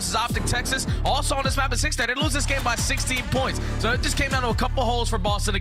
versus Optic Texas, also on this map at 6-star. They lose this game by 16 points. So it just came down to a couple holes for Boston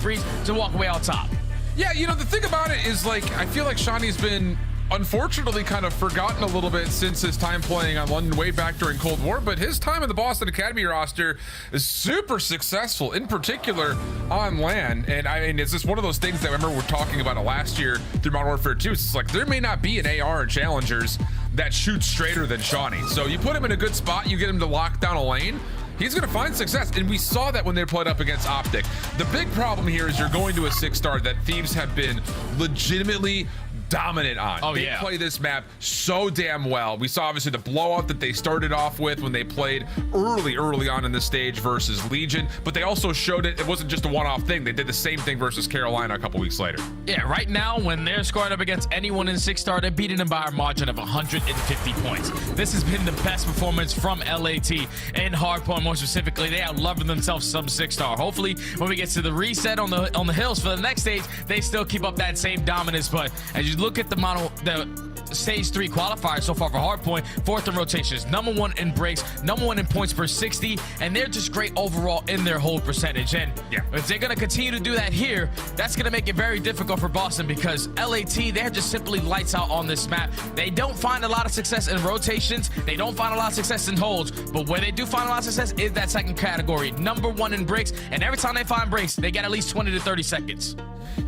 Breeze to walk away on top. Yeah, you know, the thing about it is, like, I feel like Shawnee's been unfortunately kind of forgotten a little bit since his time playing on London way back during Cold War, but his time in the Boston Academy roster is super successful, in particular on LAN. And I mean, it's just one of those things that I remember we were talking about it last year through Modern Warfare 2. It's like there may not be an AR in Challengers that shoots straighter than Shawnee. So you put him in a good spot, you get him to lock down a lane, he's going to find success, and we saw that when they played up against Optic. The big problem here is you're going to a 6-star that Thieves have been legitimately dominant on. They play this map so damn well. We saw obviously the blowout that they started off with when they played early on in the stage versus Legion, but they also showed it wasn't just a one-off thing. They did the same thing versus Carolina a couple weeks later. Yeah, right now when they're scoring up against anyone in 6-star, they're beating them by a margin of 150 points. This has been the best performance from LAT in hardpoint. More specifically, they are loving themselves some 6-star. Hopefully when we get to the reset on the hills for the next stage, they still keep up that same dominance. But as you look at the stage 3 qualifiers so far for hardpoint, 4th in rotations, #1 in breaks, #1 in points per 60, and they're just great overall in their hold percentage. And if they're going to continue to do that here, that's going to make it very difficult for Boston, because LAT, they're just simply lights out on this map. They don't find a lot of success in rotations, they don't find a lot of success in holds, but where they do find a lot of success is that second category, #1 in breaks, and every time they find breaks, they get at least 20 to 30 seconds.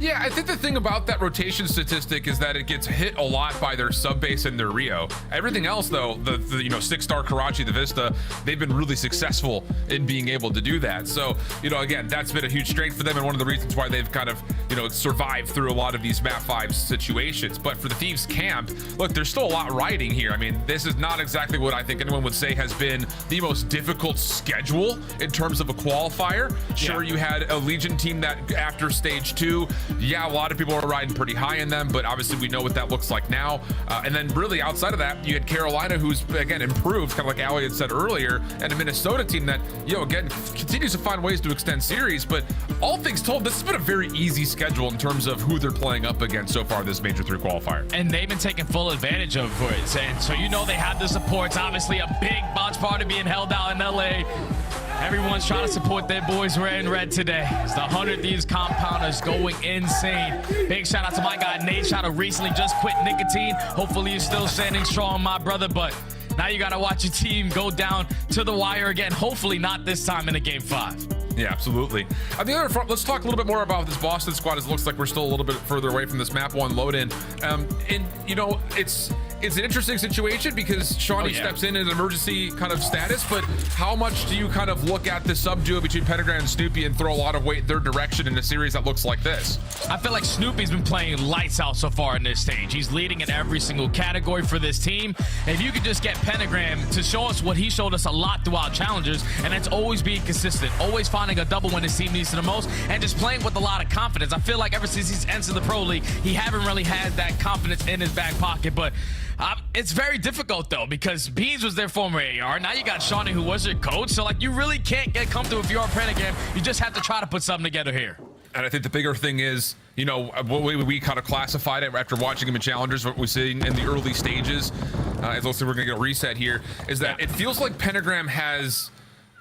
Yeah, I think the thing about that rotation statistic is that it gets hit a lot by their sub base and their Rio. Everything else, though, the 6-star Karachi, the Vista, they've been really successful in being able to do that. So, again, that's been a huge strength for them and one of the reasons why they've kind of, survived through a lot of these map 5 situations. But for the Thieves camp, look, there's still a lot riding here. I mean, this is not exactly what I think anyone would say has been the most difficult schedule in terms of a qualifier. Sure, you had a Legion team that after stage 2, a lot of people are riding pretty high in them, but obviously we know what that looks like now. And then really outside of that, you had Carolina, who's again improved, kind of like Ali had said earlier, and a Minnesota team that, again, continues to find ways to extend series. But all things told, this has been a very easy schedule in terms of who they're playing up against so far this Major 3 qualifier. And they've been taking full advantage of it. And so they have the supports. Obviously a big bounce party being held out in LA. Everyone's trying to support their boys wearing red today. It's the 100 Thieves compounders going insane. Big shout out to my guy Nate Shadow, recently just quit nicotine. Hopefully you're still standing strong, my brother, but now you got to watch your team go down to the wire again. Hopefully not this time in a game 5. Yeah, absolutely. On the other front, let's talk a little bit more about this Boston squad, as it looks like we're still a little bit further away from this map 1 load-in. It's an interesting situation because Shawnee steps in an emergency kind of status, but how much do you kind of look at the sub duo between Pentagram and Snoopy and throw a lot of weight their direction in a series that looks like this? I feel like Snoopy's been playing lights out so far in this stage. He's leading in every single category for this team. If you could just get Pentagram to show us what he showed us a lot throughout Challengers, and that's always being consistent, always finding a double when his team needs it the most, and just playing with a lot of confidence. I feel like ever since he's entered the Pro League, he haven't really had that confidence in his back pocket, but it's very difficult though, because Beans was their former AR. Now you got Shawnee, who was your coach. So like, you really can't get comfortable if you're on Pentagram. You just have to try to put something together here. And I think the bigger thing is, what we kind of classified it after watching him in Challengers, what we see in the early stages, as also we're gonna get a reset here, is that it feels like Pentagram has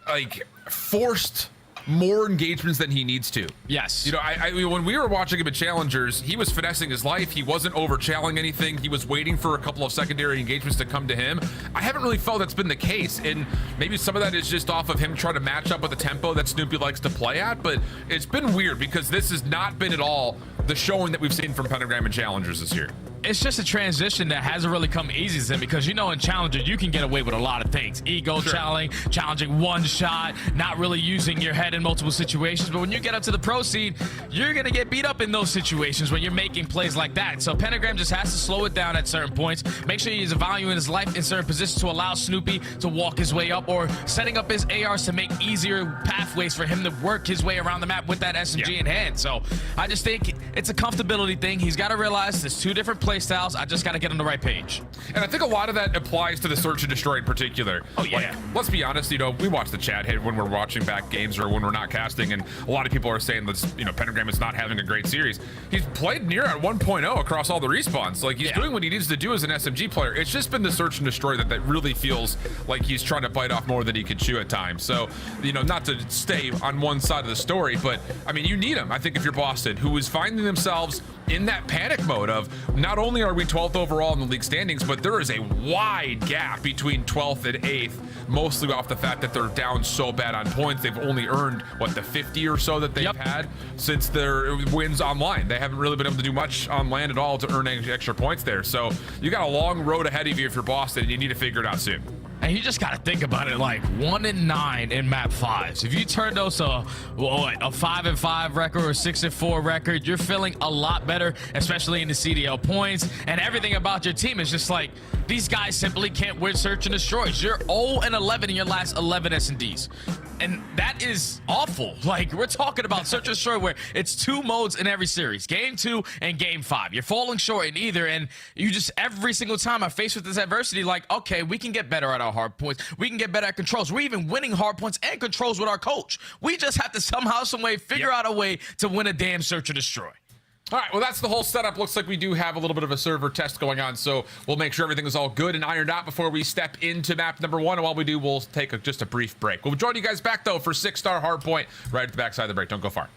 like forced more engagements than he needs to. Yes. When we were watching him at Challengers, he was finessing his life. He wasn't over-challing anything. He was waiting for a couple of secondary engagements to come to him. I haven't really felt that's been the case, and maybe some of that is just off of him trying to match up with the tempo that Snoopy likes to play at, but it's been weird because this has not been at all the showing that we've seen from Pentagram and Challengers this year. It's just a transition that hasn't really come easy to him, because in Challenger you can get away with a lot of things. Ego challenging one shot, not really using your head in multiple situations. But when you get up to the pro scene, you're gonna get beat up in those situations when you're making plays like that. So Pentagram just has to slow it down at certain points, make sure he's valuing his life in certain positions to allow Snoopy to walk his way up, or setting up his ARs to make easier pathways for him to work his way around the map with that SMG in hand. So I just think it's a comfortability thing. He's got to realize there's 2 different play styles. I just got to get on the right page. And I think a lot of that applies to the search and destroy in particular. Oh, yeah. Like, let's be honest, you know, we watch the chat hit when we're watching back games or when we're not casting, and a lot of people are saying that, you know, Pentagram is not having a great series. He's played near at 1.0 across all the respawns. Like, he's doing what he needs to do as an SMG player. It's just been the search and destroy that really feels like he's trying to bite off more than he can chew at times. So, you know, not to stay on one side of the story, but I mean, you need him, I think, if you're Boston, who is finding themselves in that panic mode of not only are we 12th overall in the league standings, but there is a wide gap between 12th and 8th, mostly off the fact that they're down so bad on points. They've only earned, what, the 50 or so that they've had since their wins online. They haven't really been able to do much on land at all to earn extra points there. So you got a long road ahead of you if you're Boston, and you need to figure it out soon. And you just got to think about it, like 1-9 in map 5s. If you turn those to a 5-5 record or 6-4 record, you're feeling a lot better, especially in the CDL points. And everything about your team is just like, these guys simply can't win search and destroys. You're 0-11 in your last 11 S&Ds. And that is awful. Like, we're talking about search and destroy where it's 2 modes in every series, game 2 and game 5. You're falling short in either, and you just, every single time I'm faced with this adversity, like, okay, we can get better at our hard points. We can get better at controls. We're even winning hard points and controls with our coach. We just have to somehow, some way, figure out a way to win a damn search or destroy. All right, well, that's the whole setup. Looks like we do have a little bit of a server test going on, so we'll make sure everything is all good and ironed out before we step into map number 1. And while we do, we'll take just a brief break. We'll join you guys back, though, for 6-star hardpoint right at the backside of the break. Don't go far.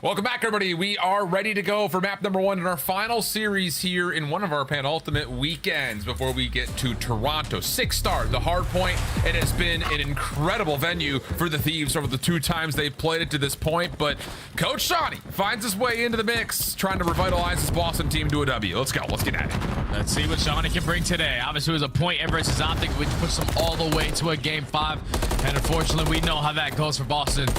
Welcome back, everybody. We are ready to go for map number 1 in our final series here in one of our penultimate weekends before we get to Toronto. 6-star, the hardpoint. It has been an incredible venue for the Thieves over the 2 times they've played it to this point, but Coach Shawnee finds his way into the mix, trying to revitalize his Boston team to a W. Let's go. Let's get at it. Let's see what Shawnee can bring today. Obviously, it was a point versus Optic, which puts them all the way to a game 5, and unfortunately, we know how that goes for Boston.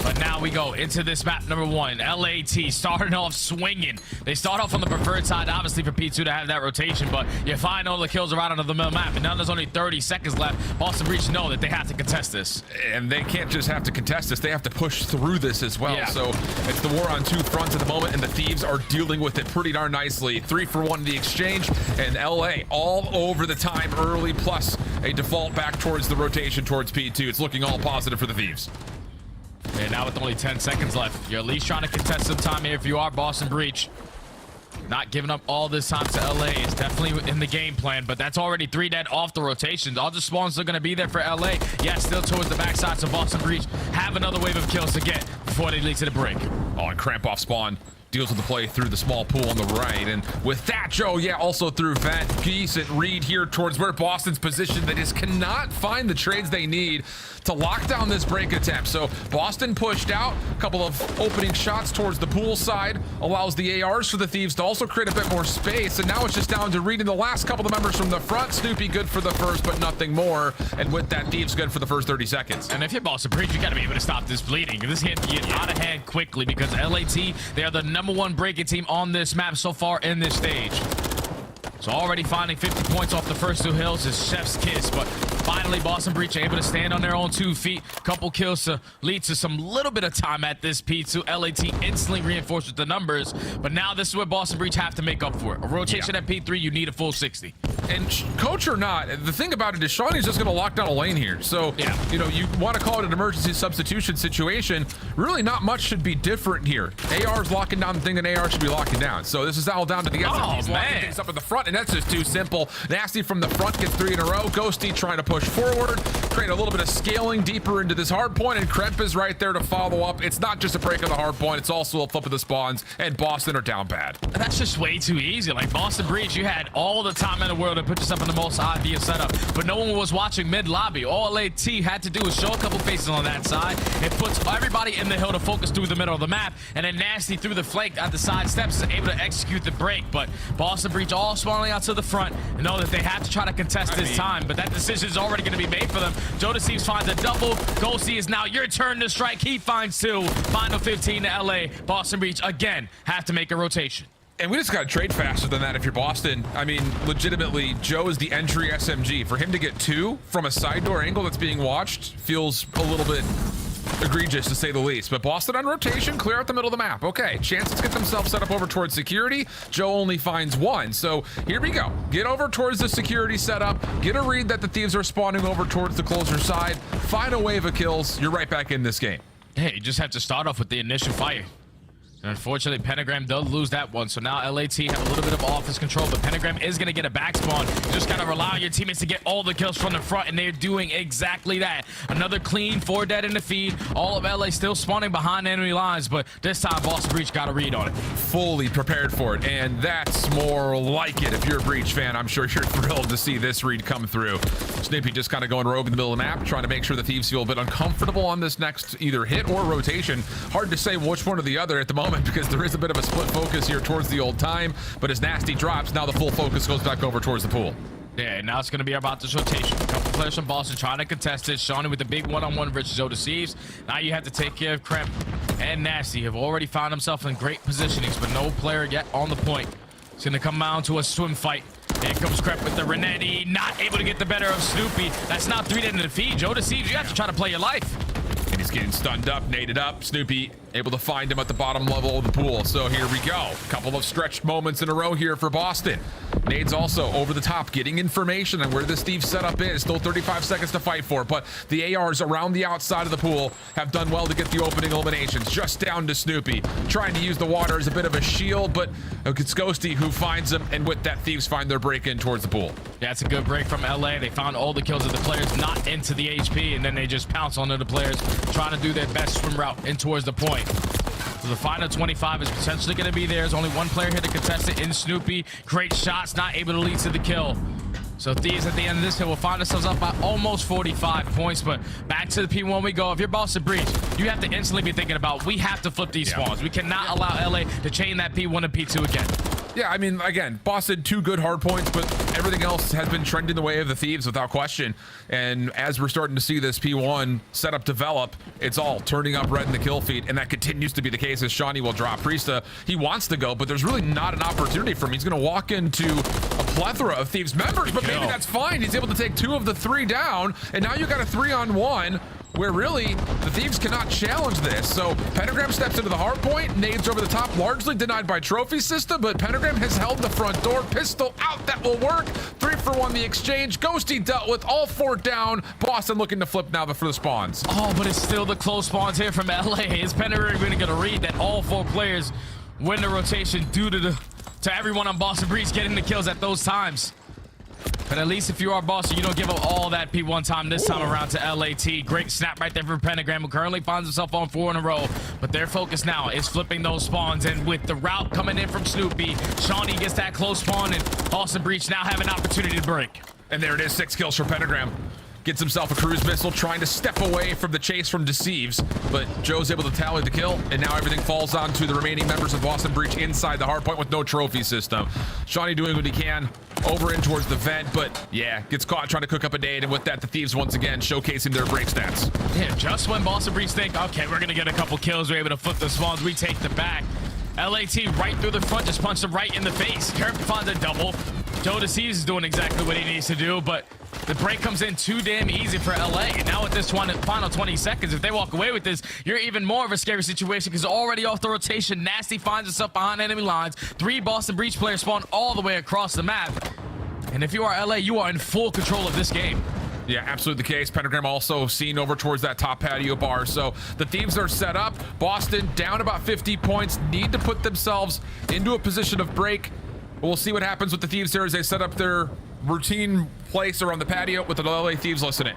But now we go into this map number 1. LAT starting off swinging. They start off on the preferred side, obviously, for P2 to have that rotation, but you find all the kills around onto the middle map, and now there's only 30 seconds left. Boston Breach know that they have to contest this. And they can't just have to contest this, they have to push through this as well. Yeah. So it's the war on 2 fronts at the moment, and the Thieves are dealing with it pretty darn nicely. 3 for 1 in the exchange, and LA all over the time early, plus a default back towards the rotation towards P2. It's looking all positive for the Thieves. And now with only 10 seconds left, you're at least trying to contest some time here if you are Boston Breach. Not giving up all this time to LA is definitely in the game plan, but that's already 3 dead off the rotations. All the spawns are going to be there for LA. Yeah, still towards the backside, so Boston Breach have another wave of kills to get before they lead to the break. Oh, and cramp off spawn deals with the play through the small pool on the right, and with that, Joe, yeah, also through vent. Decent read here towards where Boston's positioned. They just cannot find the trades they need to lock down this break attempt. So Boston pushed out a couple of opening shots towards the pool side, allows the ARs for the Thieves to also create a bit more space, and now it's just down to reading the last couple of members from the front. Snoopy good for the first, but nothing more, and with that, Thieves good for the first 30 seconds. And if you're Boston Breach, you got to be able to stop this bleeding. This can't get out of hand quickly, because LAT, they are the #1 breaking team on this map so far in this stage. So already finding 50 points off the first 2 hills is chef's kiss, but finally Boston Breach able to stand on their own 2 feet. Couple kills to lead to some little bit of time at this P2. LAT instantly reinforced with the numbers, but now this is where Boston Breach have to make up for it. A rotation at P3, you need a full 60. And coach or not, the thing about it is Shawnee's just going to lock down a lane here. So, yeah, you know, you want to call it an emergency substitution situation. Really not much should be different here. AR's locking down the thing that AR should be locking down. So this is all down to the Oh, He's locking things up in the front, and that's just too simple. Nasty from the front gets 3 in a row. Ghosty trying to push forward, create a little bit of scaling deeper into this hard point, and Kremp is right there to follow up. It's not just a break of the hard point, it's also a flip of the spawns, and Boston are down bad. That's just way too easy. Like Boston Breach, you had all the time in the world to put yourself in the most obvious setup, but no one was watching mid lobby. All LAT had to do was show a couple faces on that side. It puts everybody in the hill to focus through the middle of the map, and then Nasty through the flank at the side steps is able to execute the break. But Boston Breach all spawning out to the front and know that they have to try to contest this time, but that decision is already going to be made for them. Joe Deceives finds a double. Ghosty is now your turn to strike. He finds 2. Final 15 to LA. Boston Breach again have to make a rotation. And we just got to trade faster than that if you're Boston. I mean, legitimately, Joe is the entry SMG. For him to get 2 from a side door angle that's being watched feels a little bit egregious, to say the least. But Boston on rotation, clear out the middle of the map. Okay, chances to get themselves set up over towards security. Joe only finds 1. So here we go. Get over towards the security setup. Get a read that the Thieves are spawning over towards the closer side. Find a wave of kills. You're right back in this game. Hey, you just have to start off with the initial fire. And unfortunately, Pentagram does lose that one. So now LAT have a little bit of office control, but Pentagram is going to get a back spawn. You just got to rely on your teammates to get all the kills from the front, and they're doing exactly that. Another clean 4 dead in the feed. All of LA still spawning behind enemy lines, but this time Boston Breach got a read on it. Fully prepared for it, and that's more like it. If you're a Breach fan, I'm sure you're thrilled to see this read come through. Snippy just kind of going rogue in the middle of the map, trying to make sure the Thieves feel a bit uncomfortable on this next either hit or rotation. Hard to say which one or the other at the moment, because there is a bit of a split focus here towards the old time, but as Nasty drops, now the full focus goes back over towards the pool. Yeah, and now it's going to be about this rotation. A couple players from Boston trying to contest it. Shawnee with the big one-on-one versus Joe Deceives. Now you have to take care of Kremp and Nasty. Have already found himself in great positionings, but no player yet on the point. It's going to come down to a swim fight. Here comes Kremp with the Renetti, not able to get the better of Snoopy. That's not 3 dead in the feed. Joe Deceives, you have to try to play your life. And he's getting stunned up, naded up. Snoopy able to find him at the bottom level of the pool. So here we go. Couple of stretched moments in a row here for Boston. Nades also over the top, getting information on where this Steve setup is. Still 35 seconds to fight for, but the ARs around the outside of the pool have done well to get the opening eliminations. Just down to Snoopy, trying to use the water as a bit of a shield, but it's Ghosty who finds him, and with that, Thieves find their break in towards the pool. Yeah, it's a good break from LA. They found all the kills of the players not into the HP, and then they just pounce onto the players, trying to do their best swim route in towards the point. So the final 25 is potentially going to be there. There's only one player here to contest it in Snoopy. Great shots, not able to lead to the kill. So Thieves at the end of this hill will find themselves up by almost 45 points, but back to the P1 we go. If you're Boston Breach, you have to instantly be thinking about, we have to flip these spawns. We cannot allow LA to chain that P1 and P2 again. Yeah, I mean, again, Boston, 2 good hard points, but everything else has been trending the way of the Thieves without question. And as we're starting to see this P1 setup develop, it's all turning up red in the kill feed, and that continues to be the case as Shawnee will drop Priesta. He wants to go, but there's really not an opportunity for him. He's going to walk into a plethora of Thieves members, but maybe that's fine. He's able to take 2 of the 3 down, and now you got a 3-on-1. Where really the Thieves cannot challenge this. So Pentagram steps into the hard point, nades over the top, largely denied by trophy system, but Pentagram has held the front door. Pistol out, that will work. 3-for-1 the exchange. Ghosty dealt with, all 4 down. Boston looking to flip now for the spawns. Oh, but it's still the close spawns here from LA. Is Pentagram going to get a read that all 4 players win the rotation due to everyone on Boston Breach getting the kills at those times? But at least if you are Boston, you don't give up all that P1 time this time around to LAT. Great snap right there for Pentagram, who currently finds himself on 4 in a row. But their focus now is flipping those spawns. And with the route coming in from Snoopy, Shawnee gets that close spawn, and Boston Breach now have an opportunity to break. And there it is, 6 kills for Pentagram. Gets himself a cruise missile, trying to step away from the chase from Deceives, but Joe's able to tally the kill, and now everything falls onto the remaining members of Boston Breach inside the hardpoint with no trophy system. Shawnee doing what he can over in towards the vent, but yeah, gets caught trying to cook up a nade, and with that, the Thieves once again showcasing their break stats. Yeah, just when Boston Breach think, okay, we're gonna get a couple kills, we're able to flip the spawns, we take the back. LAT right through the front, just punched him right in the face. Kerp finds a double. Joe Deceives is doing exactly what he needs to do, but the break comes in too damn easy for LA. And now with this final 20 seconds, if they walk away with this, you're even more of a scary situation because already off the rotation, Nasty finds himself behind enemy lines. 3 Boston Breach players spawn all the way across the map. And if you are LA, you are in full control of this game. Yeah, absolutely the case. Pentagram also seen over towards that top patio bar. So the Thieves are set up. Boston down about 50 points, need to put themselves into a position of break. We'll see what happens with the Thieves here as they set up their routine place around the patio with the LA Thieves listening.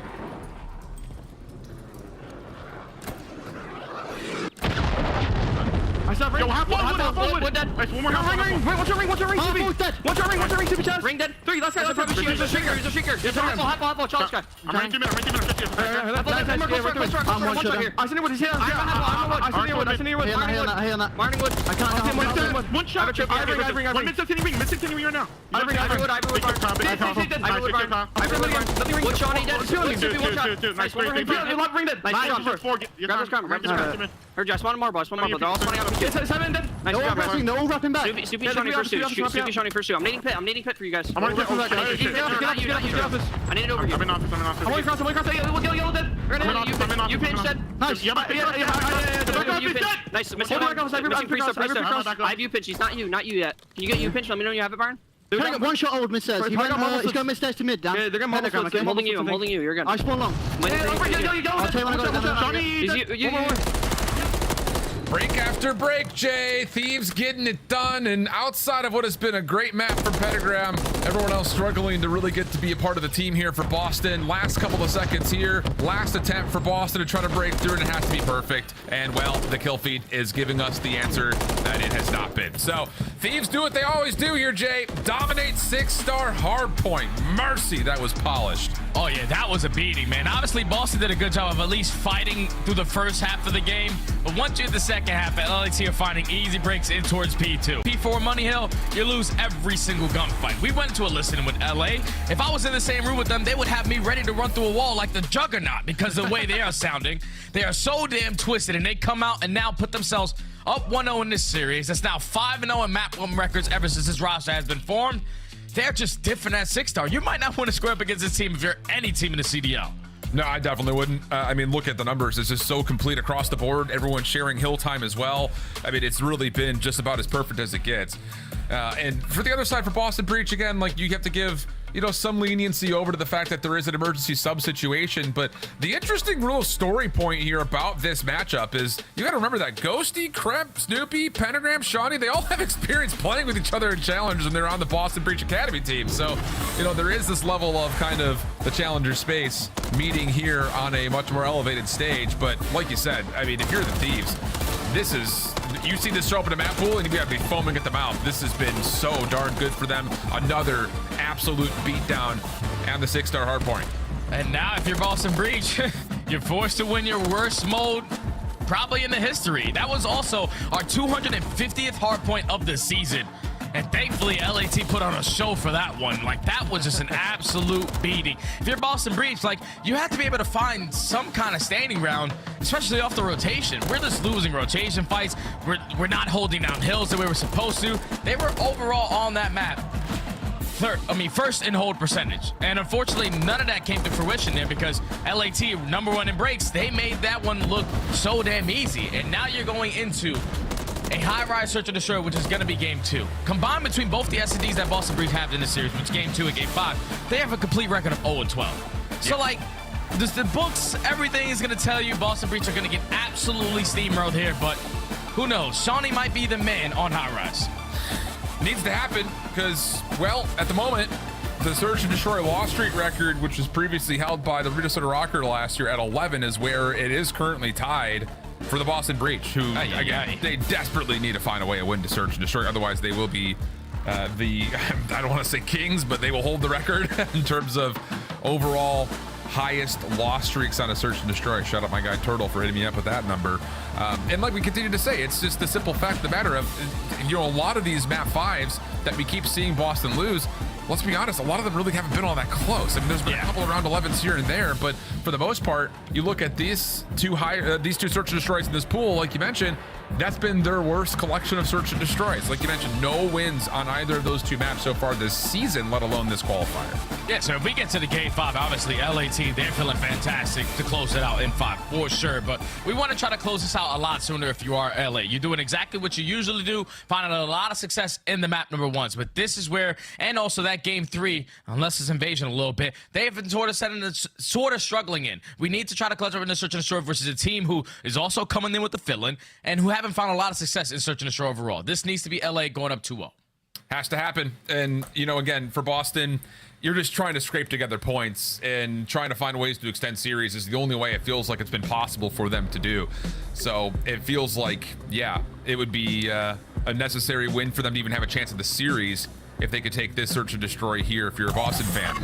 I saw ring. Half one dead. Nice, one more half ring. Wait, what's your ring? Half dead. What's your ring? Super chest. Ring dead. 3, last guy. He's a shaker. Half, challenge guy. I'm ranking him. I seen it with his hands. I seen it with Martin Wood. I can't. One shot. I ring. One missing ring right now. I ring. One Shawnee dead. Two. Nice, great. Ring dead. Nice job. Heard you. I spawned more, boss. They're all spawning out of the 7 dead. Nice job, no wrapping back. Snoopy Shawnee first two. I'm needing pit for you guys. I'm gonna get from that guy. I need it over here. I'm in office. I'm only cross. Yellow dead. You pinched dead. Nice. You pinched. Nice. Missing Priest. I have you pinched. He's not you yet. Can you get you pinched? Let me know you have it, Byron. One shot old mid stairs. He's going mid stairs to mid, Dan. Yeah, they're gonna I'm holding you. You're good. I spawn long. I'll tell you when I go down. Break after break, Jay. Thieves getting it done, and outside of what has been a great map for Pentagram, everyone else struggling to really get to be a part of the team here for Boston. Last couple of seconds here. Last attempt for Boston to try to break through, and it has to be perfect. And, well, the kill feed is giving us the answer that it has not been. So, Thieves do what they always do here, Jay. Dominate 6-star hardpoint. Mercy, that was polished. Oh, yeah, that was a beating, man. Obviously, Boston did a good job of at least fighting through the first half of the game. But once you hit the second half, LAT are finding easy breaks in towards P2. P4 Money Hill, you lose every single gunfight. We went to a listening with LA. If I was in the same room with them, they would have me ready to run through a wall like the Juggernaut because the way they are sounding. They are so damn twisted, and they come out and now put themselves up 1-0 in this series. That's now 5-0 in map 1 records ever since this roster has been formed. They're just different at 6-star. You might not want to square up against this team if you're any team in the CDL. No, I definitely wouldn't. I mean, look at the numbers. It's just so complete across the board. Everyone's sharing hill time as well. I mean, it's really been just about as perfect as it gets. And for the other side, for Boston Breach, again, like, you have to give, you know, some leniency over to the fact that there is an emergency sub situation. But the interesting real story point here about this matchup is you got to remember that Ghosty, Kremp, Snoopy, Pentagram, Shawnee, they all have experience playing with each other in challengers, and they're on the Boston Breach Academy team. So, you know, there is this level of kind of the challenger space meeting here on a much more elevated stage. But like you said, I mean, if you're the Thieves, this is You see this show up in a map pool and you gotta be foaming at the mouth. This has been so darn good for them. Another absolute beatdown and the 6-star hardpoint. And now if you're Boston Breach, you're forced to win your worst mode probably in the history. That was also our 250th hardpoint of the season. And thankfully, LAT put on a show for that one. Like, that was just an absolute beating. If you're Boston Breach, like, you have to be able to find some kind of standing ground, especially off the rotation. We're just losing rotation fights. We're not holding down hills that we were supposed to. They were overall on that map first in hold percentage. And unfortunately, none of that came to fruition there because LAT, #1 in breaks, they made that one look so damn easy. And now you're going into a high-rise search and destroy, which is going to be game 2. Combined between both the S&Ds that Boston Breach have in this series, which is game 2 and game 5, they have a complete record of 0-12. So, like, the books, everything is going to tell you Boston Breach are going to get absolutely steamrolled here, but who knows? Shawnee might be the man on high-rise. Needs to happen because, well, at the moment, the search and destroy loss streak record, which was previously held by the Minnesota Rocker last year at 11, is where it is currently tied for the Boston Breach, who they desperately need to find a way to win to search and destroy. Otherwise, they will be I don't want to say kings, but they will hold the record in terms of overall highest loss streaks on a search and destroy. Shout out my guy Turtle for hitting me up with that number. And like we continue to say, it's just the simple fact of the matter of, a lot of these map 5s that we keep seeing Boston lose, let's be honest, a lot of them really haven't been all that close. I mean, there's been a couple of round 11s here and there, but for the most part, you look at these two search and destroys in this pool, like you mentioned, that's been their worst collection of search and destroys. Like you mentioned, no wins on either of those two maps so far this season, let alone this qualifier. Yeah, so if we get to the game 5, obviously LAT, they're feeling fantastic to close it out in 5 for sure, but we want to try to close this out a lot sooner if you are LA. You're doing exactly what you usually do, finding a lot of success in the map #1s, but this is where, and also that game 3, unless it's invasion a little bit, they have been sort of struggling in. We need to try to clutch up in the search and destroy versus a team who is also coming in with the fill-in and who haven't found a lot of success in search and destroy overall. This needs to be LA going up 2-0. Has to happen. And, again, for Boston, you're just trying to scrape together points and trying to find ways to extend series is the only way it feels like it's been possible for them to do. So it feels like, it would be a necessary win for them to even have a chance at the series if they could take this search and destroy here if you're a Boston fan.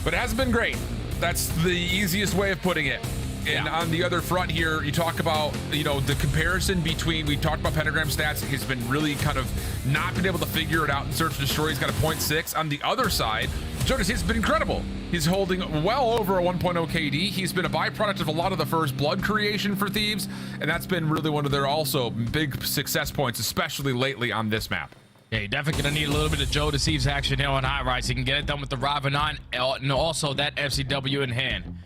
But it hasn't been great. That's the easiest way of putting it. And on the other front here, you talk about, the comparison between, we talked about Pentagram stats. He's been really kind of not been able to figure it out in search and destroy. He's got a 0.6. On the other side, Jonas has been incredible. He's holding well over a 1.0 KD. He's been a byproduct of a lot of the first blood creation for Thieves. And that's been really one of their also big success points, especially lately on this map. Yeah, you're definitely going to need a little bit of Joe Deceives action here on high-rise. He can get it done with the Rival 9 and also that FCW in hand.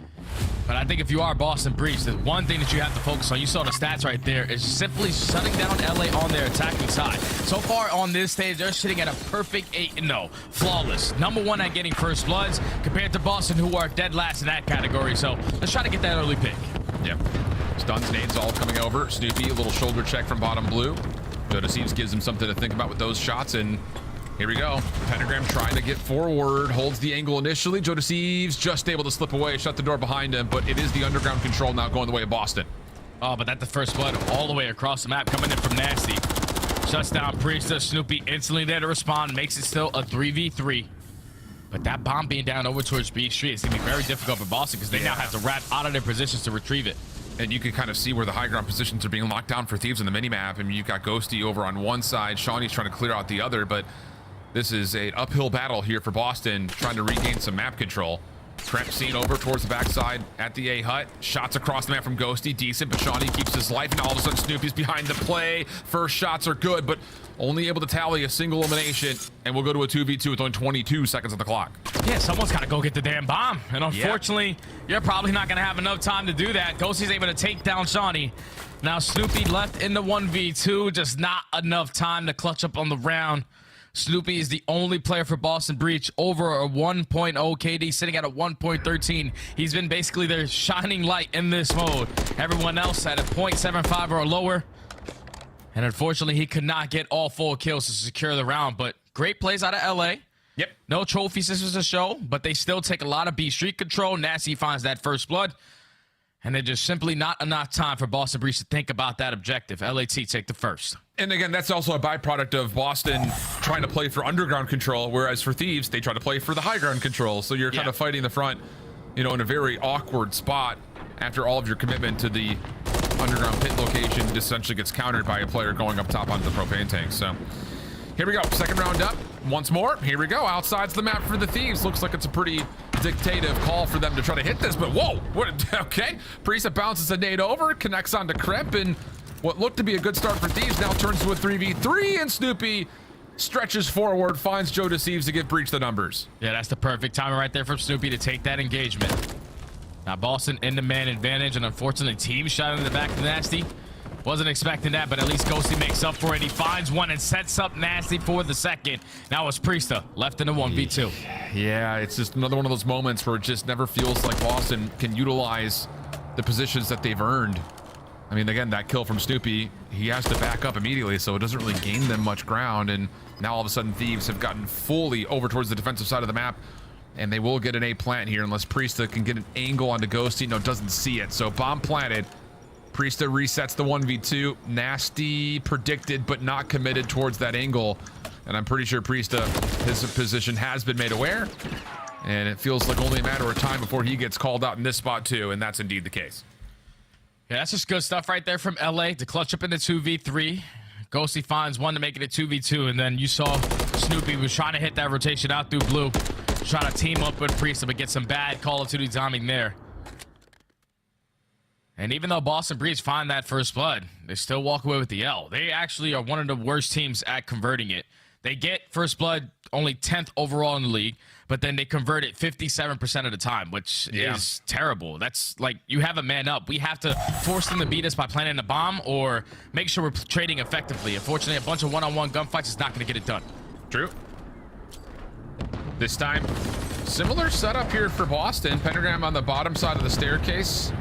But I think if you are Boston Breach, the one thing that you have to focus on, you saw the stats right there, is simply shutting down LA on their attacking side. So far on this stage, they're sitting at a perfect 8-0. Flawless. #1 at getting first bloods compared to Boston, who are dead last in that category. So let's try to get that early pick. Yep. Stuns, nades all coming over. Snoopy, a little shoulder check from bottom blue. Joe Deceives gives him something to think about with those shots, and here we go. Pentagram trying to get forward, holds the angle initially. Joe Deceives just able to slip away, shut the door behind him, but it is the underground control now going the way of Boston. Oh, but that's the first blood all the way across the map coming in from Nasty. Shuts down Priester. Snoopy instantly there to respond, makes it still a 3v3. But that bomb being down over towards B Street is going to be very difficult for Boston because they now have to wrap out of their positions to retrieve it. And you can kind of see where the high ground positions are being locked down for Thieves on the minimap. I mean, you've got Ghosty over on one side, Shawnee's trying to clear out the other, but this is an uphill battle here for Boston, trying to regain some map control. Trap seen over towards the backside at the A hut. Shots across the map from Ghosty, decent, but Shawnee keeps his life, and all of a sudden Snoopy's behind the play. First shots are good, but only able to tally a single elimination, and we'll go to a 2v2 with only 22 seconds on the clock. Yeah, someone's got to go get the damn bomb, and unfortunately, you're probably not going to have enough time to do that. Ghosty's able to take down Shawnee. Now Snoopy left in the 1v2, just not enough time to clutch up on the round. Snoopy is the only player for Boston Breach over a 1.0 KD, sitting at a 1.13. He's been basically their shining light in this mode. Everyone else at a 0.75 or lower. And unfortunately, he could not get all 4 kills to secure the round. But great plays out of LA. Yep. No trophies, this was a show, but they still take a lot of B Street control. Nasty finds that first blood. And there's just simply not enough time for Boston Breach to think about that objective. LAT take the first. And again, that's also a byproduct of Boston trying to play for underground control, whereas for Thieves, they try to play for the high ground control. So you're kind of fighting the front, you know, in a very awkward spot after all of your commitment to the underground pit location essentially gets countered by a player going up top onto the propane tank. So here we go. Second round up. Once more. Here we go. Outside's the map for the Thieves. Looks like it's a pretty dictative call for them to try to hit this, but whoa. What? Okay. Priest bounces a nade over, connects onto Kremp, and what looked to be a good start for Thieves now turns to a 3v3, and Snoopy stretches forward, finds Joe Deceives to give Breach the numbers. Yeah, that's the perfect timing right there from Snoopy to take that engagement. Now Boston in the man advantage, and unfortunately team shot in the back of Nasty. Wasn't expecting that, but at least Ghosty makes up for it. He finds one and sets up Nasty for the second. Now it's Priesta left in a 1v2. Yeah, it's just another one of those moments where it just never feels like Boston can utilize the positions that they've earned. I mean, again, that kill from Snoopy, he has to back up immediately, so it doesn't really gain them much ground. And now all of a sudden Thieves have gotten fully over towards the defensive side of the map, and they will get an A plant here unless Priesta can get an angle onto Ghosty. No, doesn't see it. So bomb planted. Priesta resets the 1v2. Nasty predicted but not committed towards that angle. And I'm pretty sure Priesta, his position has been made aware. And it feels like only a matter of time before he gets called out in this spot too. And that's indeed the case. Yeah, that's just good stuff right there from LA to clutch up in the 2v3. Ghosty finds one to make it a 2v2. And then you saw Snoopy was trying to hit that rotation out through blue. Trying to team up with Priesta but get some bad Call of Duty timing there. And even though Boston Breach find that first blood, they still walk away with the L. They actually are one of the worst teams at converting it. They get first blood only 10th overall in the league, but then they convert it 57% of the time, which is terrible. That's like, you have a man up. We have to force them to beat us by planting a bomb or make sure we're trading effectively. Unfortunately, a bunch of one-on-one gunfights is not going to get it done. True. This time, similar setup here for Boston. Pentagram on the bottom side of the staircase.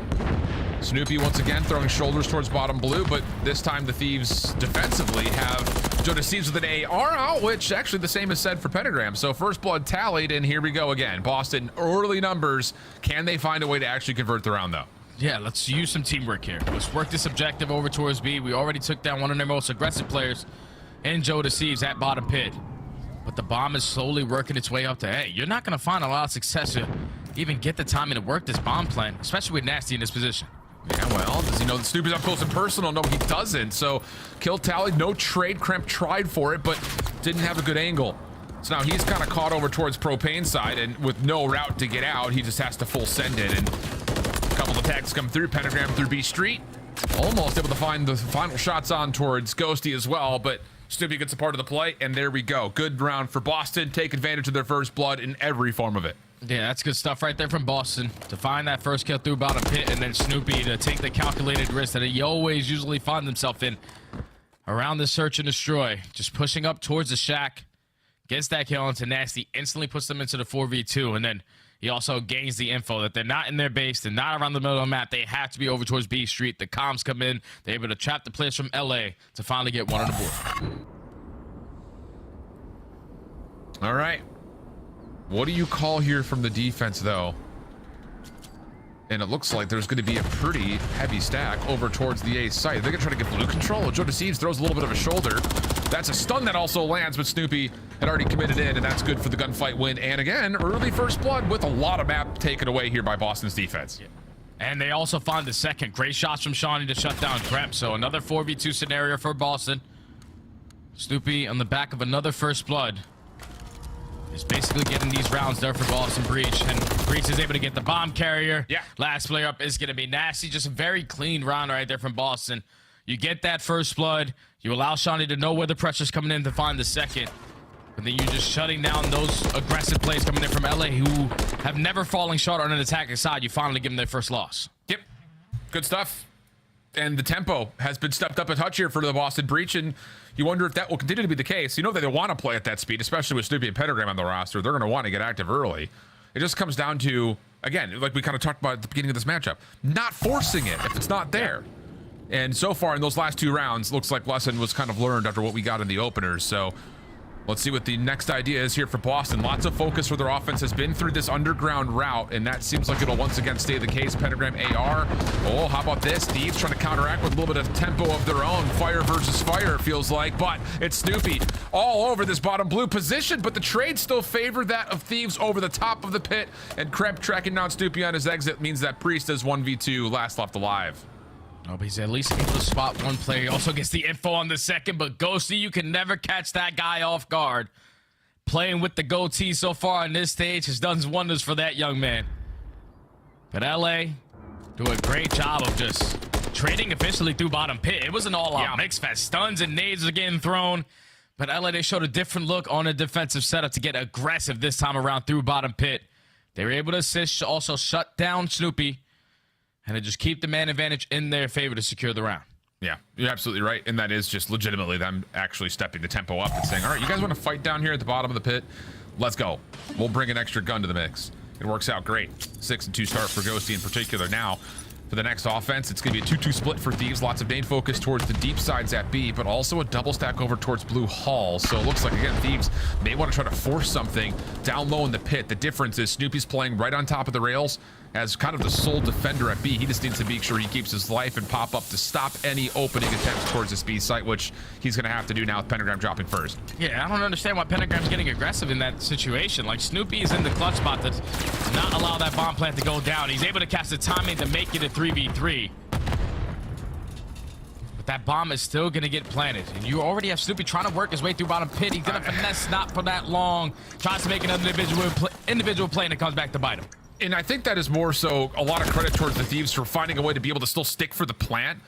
Snoopy once again throwing shoulders towards bottom blue, but this time the Thieves defensively have Joe Deceives with an AR out, which actually the same is said for Pentagram. So first blood tallied, and here we go again. Boston, early numbers. Can they find a way to actually convert the round, though? Yeah, let's use some teamwork here. Let's work this objective over towards B. We already took down one of their most aggressive players in Joe Deceives at bottom pit. But the bomb is slowly working its way up to A. You're not going to find a lot of success to even get the timing to work this bomb plan, especially with Nasty in this position. Yeah, well, does he know that Snoopy's up close and personal? No, he doesn't. So kill tally, no trade. Kremp tried for it, but didn't have a good angle. So now he's kind of caught over towards propane side, and with no route to get out, he just has to full send it. And a couple of attacks come through. Pentagram through B Street. Almost able to find the final shots on towards Ghosty as well, but Snoopy gets a part of the play, and there we go. Good round for Boston. Take advantage of their first blood in every form of it. Yeah, that's good stuff right there from Boston to find that first kill through bottom pit, and then Snoopy to take the calculated risk that he always usually finds himself in around the search and destroy. Just pushing up towards the shack, gets that kill into Nasty, instantly puts them into the 4v2, and then he also gains the info that they're not in their base, they're not around the middle of the map, they have to be over towards B Street. The comms come in, they're able to trap the players from LA to finally get one on the board. All right. What do you call here from the defense, though? And it looks like there's going to be a pretty heavy stack over towards the A site. They're going to try to get blue control. Joe Deceives throws a little bit of a shoulder. That's a stun that also lands, but Snoopy had already committed in, and that's good for the gunfight win. And again, early first blood with a lot of map taken away here by Boston's defense. Yeah. And they also find the second. Great shots from Shawnee to shut down Kremp. So another 4v2 scenario for Boston. Snoopy on the back of another first blood is basically getting these rounds there for Boston Breach, and Breach is able to get the bomb carrier. Yeah. Last player up is going to be Nasty. Just a very clean round right there from Boston. You get that first blood. You allow Shawnee to know where the pressure's coming in to find the second. But then you're just shutting down those aggressive plays coming in from LA who have never fallen short on an attacking side. You finally give them their first loss. Yep. Good stuff. And the tempo has been stepped up a touch here for the Boston Breach, and you wonder if that will continue to be the case. You know that they want to play at that speed, especially with Snoopy and Pentagram on the roster. They're going to want to get active early. It just comes down to, again, like we kind of talked about at the beginning of this matchup, not forcing it if it's not there. And so far in those last two rounds, looks like lesson was kind of learned after what we got in the openers. So Let's see what the next idea is here for Boston. Lots of focus for their offense has been through this underground route, and that seems like it'll once again stay the case. Pentagram AR. Oh, how about this? Thieves trying to counteract with a little bit of tempo of their own. Fire versus fire, it feels like, but it's Snoopy all over this bottom blue position, but the trade still favored that of Thieves over the top of the pit, and Kremp tracking down Snoopy on his exit means that Priest is 1v2, last left alive. Oh, but he's at least able to spot one player. He also gets the info on the second, but Ghosty, you can never catch that guy off guard. Playing with the goatee so far on this stage has done wonders for that young man. But LA do a great job of just trading efficiently through bottom pit. It was an all-out mix fest. Stuns and nades are getting thrown. But LA, they showed a different look on a defensive setup to get aggressive this time around through bottom pit. They were able to assist, also shut down Snoopy, and to just keep the man advantage in their favor to secure the round. Yeah, you're absolutely right. And that is just legitimately them actually stepping the tempo up and saying, all right, you guys want to fight down here at the bottom of the pit? Let's go. We'll bring an extra gun to the mix. It works out great. 6 and 2 start for Ghosty in particular. Now, for the next offense, it's going to be a 2-2 split for Thieves. Lots of main focus towards the deep sides at B, but also a double stack over towards Blue Hall. So it looks like, again, Thieves may want to try to force something down low in the pit. The difference is Snoopy's playing right on top of the rails as kind of the sole defender at B. He just needs to make sure he keeps his life and pop up to stop any opening attempts towards this B site, which he's going to have to do now with Pentagram dropping first. Yeah, I don't understand why Pentagram's getting aggressive in that situation. Like, Snoopy is in the clutch spot to not allow that bomb plant to go down. He's able to catch the timing to make it a 3v3. But that bomb is still going to get planted. And you already have Snoopy trying to work his way through bottom pit. He's going to finesse not for that long. Tries to make another individual play, and it comes back to bite him. And I think that is more so a lot of credit towards the Thieves for finding a way to be able to still stick for the plant,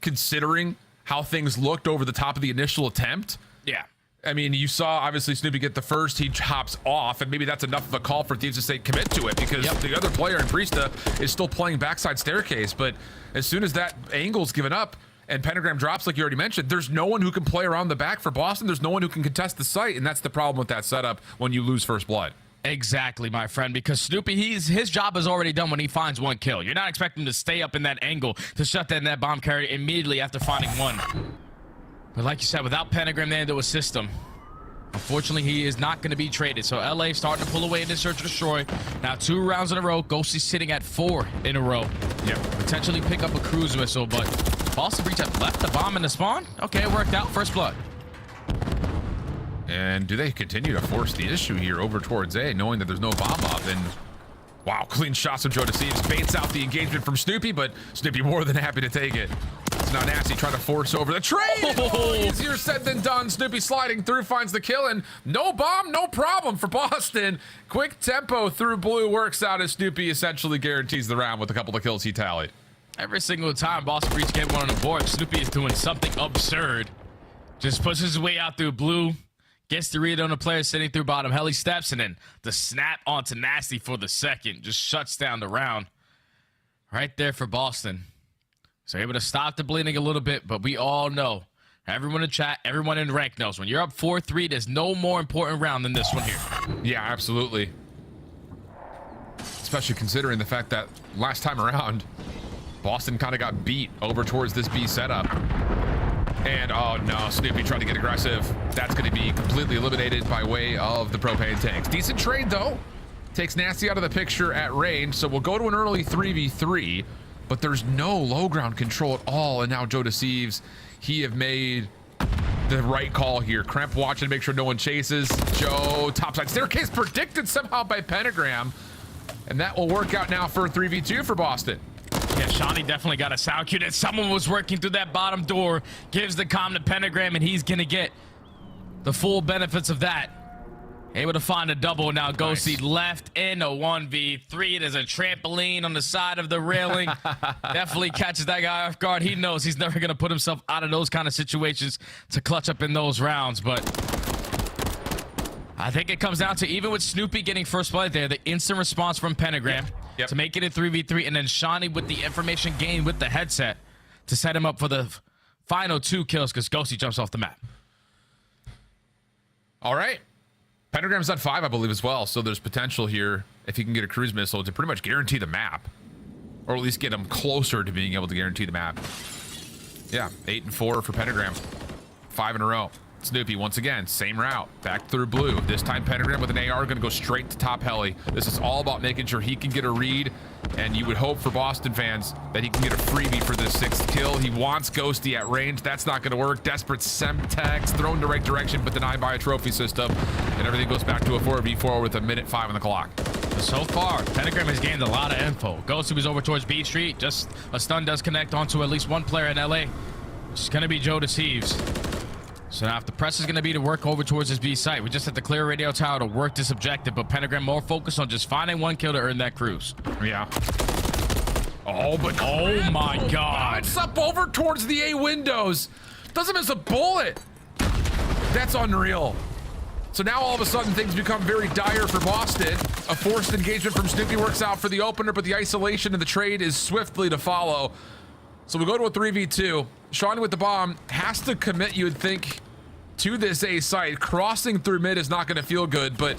considering how things looked over the top of the initial attempt. Yeah. I mean, you saw obviously Snoopy get the first, he hops off, and maybe that's enough of a call for Thieves to say commit to it, because the other player in Priesta is still playing backside staircase. But as soon as that angle's given up and Pentagram drops, like you already mentioned, there's no one who can play around the back for Boston. There's no one who can contest the site, and that's the problem with that setup when you lose first blood. Exactly, my friend, because Snoopy, his job is already done when he finds one kill. You're not expecting him to stay up in that angle to shut down that bomb carrier immediately after finding one. But like you said, without Pentagram there to assist him, unfortunately, he is not going to be traded. So LA starting to pull away in this search to destroy. Now 2 rounds in a row. Ghosty's sitting at 4 in a row. Yeah, potentially pick up a cruise missile, but Boston Breach have left the bomb in the spawn. Okay, it worked out. First blood. And do they continue to force the issue here over towards A, knowing that there's no bomb up? And wow, clean shots from Joe Deceives. Baits out the engagement from Snoopy, but Snoopy more than happy to take it. So now Nasty trying to force over the trade. Oh, easier said than done. Snoopy sliding through, finds the kill, and no bomb, no problem for Boston. Quick tempo through blue works out as Snoopy essentially guarantees the round with a couple of kills he tallied. Every single time Boston Breach get one on the board, Snoopy is doing something absurd. Just pushes his way out through blue. Gets the read on the player sitting through bottom. Heli steps, and then the snap onto Nasty for the second. Just shuts down the round. Right there for Boston. So able to stop the bleeding a little bit, but we all know, everyone in chat, everyone in rank knows, when you're up 4-3, there's no more important round than this one here. Yeah, absolutely. Especially considering the fact that last time around, Boston kind of got beat over towards this B setup. And oh no, Snoopy tried to get aggressive. That's going to be completely eliminated by way of the propane tanks. Decent trade though. Takes Nasty out of the picture at range, so we'll go to an early 3v3, but there's no low ground control at all. And now Joe Deceives, he have made the right call here. Kremp watching to make sure no one chases. Joe, topside staircase predicted somehow by Pentagram. And that will work out now for a 3v2 for Boston. Yeah, Shawnee definitely got a sound cue that someone was working through that bottom door. Gives the comm to Pentagram, and he's going to get the full benefits of that. Able to find a double now. Ghosty left in a 1v3. There's a trampoline on the side of the railing. Definitely catches that guy off guard. He knows he's never going to put himself out of those kind of situations to clutch up in those rounds, but I think it comes down to, even with Snoopy getting first blood there, the instant response from Pentagram to make it a 3v3, and then Shawnee with the information gained with the headset to set him up for the final 2 kills because Ghosty jumps off the map. All right. Pentagram's at 5, I believe, as well. So there's potential here, if he can get a cruise missile, to pretty much guarantee the map. Or at least get him closer to being able to guarantee the map. Yeah, 8 and 4 for Pentagram. 5 in a row. Snoopy, once again, same route, back through blue. This time Pentagram with an AR gonna go straight to top heli. This is all about making sure he can get a read, and you would hope for Boston fans that he can get a freebie for this 6th kill. He wants Ghosty at range. That's not gonna work. Desperate Semtex, thrown in the right direction, but denied by a trophy system, and everything goes back to a 4v4 with 1:05 on the clock. So far, Pentagram has gained a lot of info. Ghosty was over towards B Street. Just a stun does connect onto at least one player in LA. It's gonna be Joe Deceives. So now if the press is going to be to work over towards his B site, we just have to clear radio tower to work this objective, but Pentagram more focused on just finding one kill to earn that cruise. Yeah. Oh, but oh my God. It's up over towards the A windows. Doesn't miss a bullet. That's unreal. So now all of a sudden things become very dire for Boston. A forced engagement from Snoopy works out for the opener, but the isolation and the trade is swiftly to follow. So we go to a 3v2. Shawnee with the bomb has to commit, you would think, to this A site. Crossing through mid is not going to feel good, but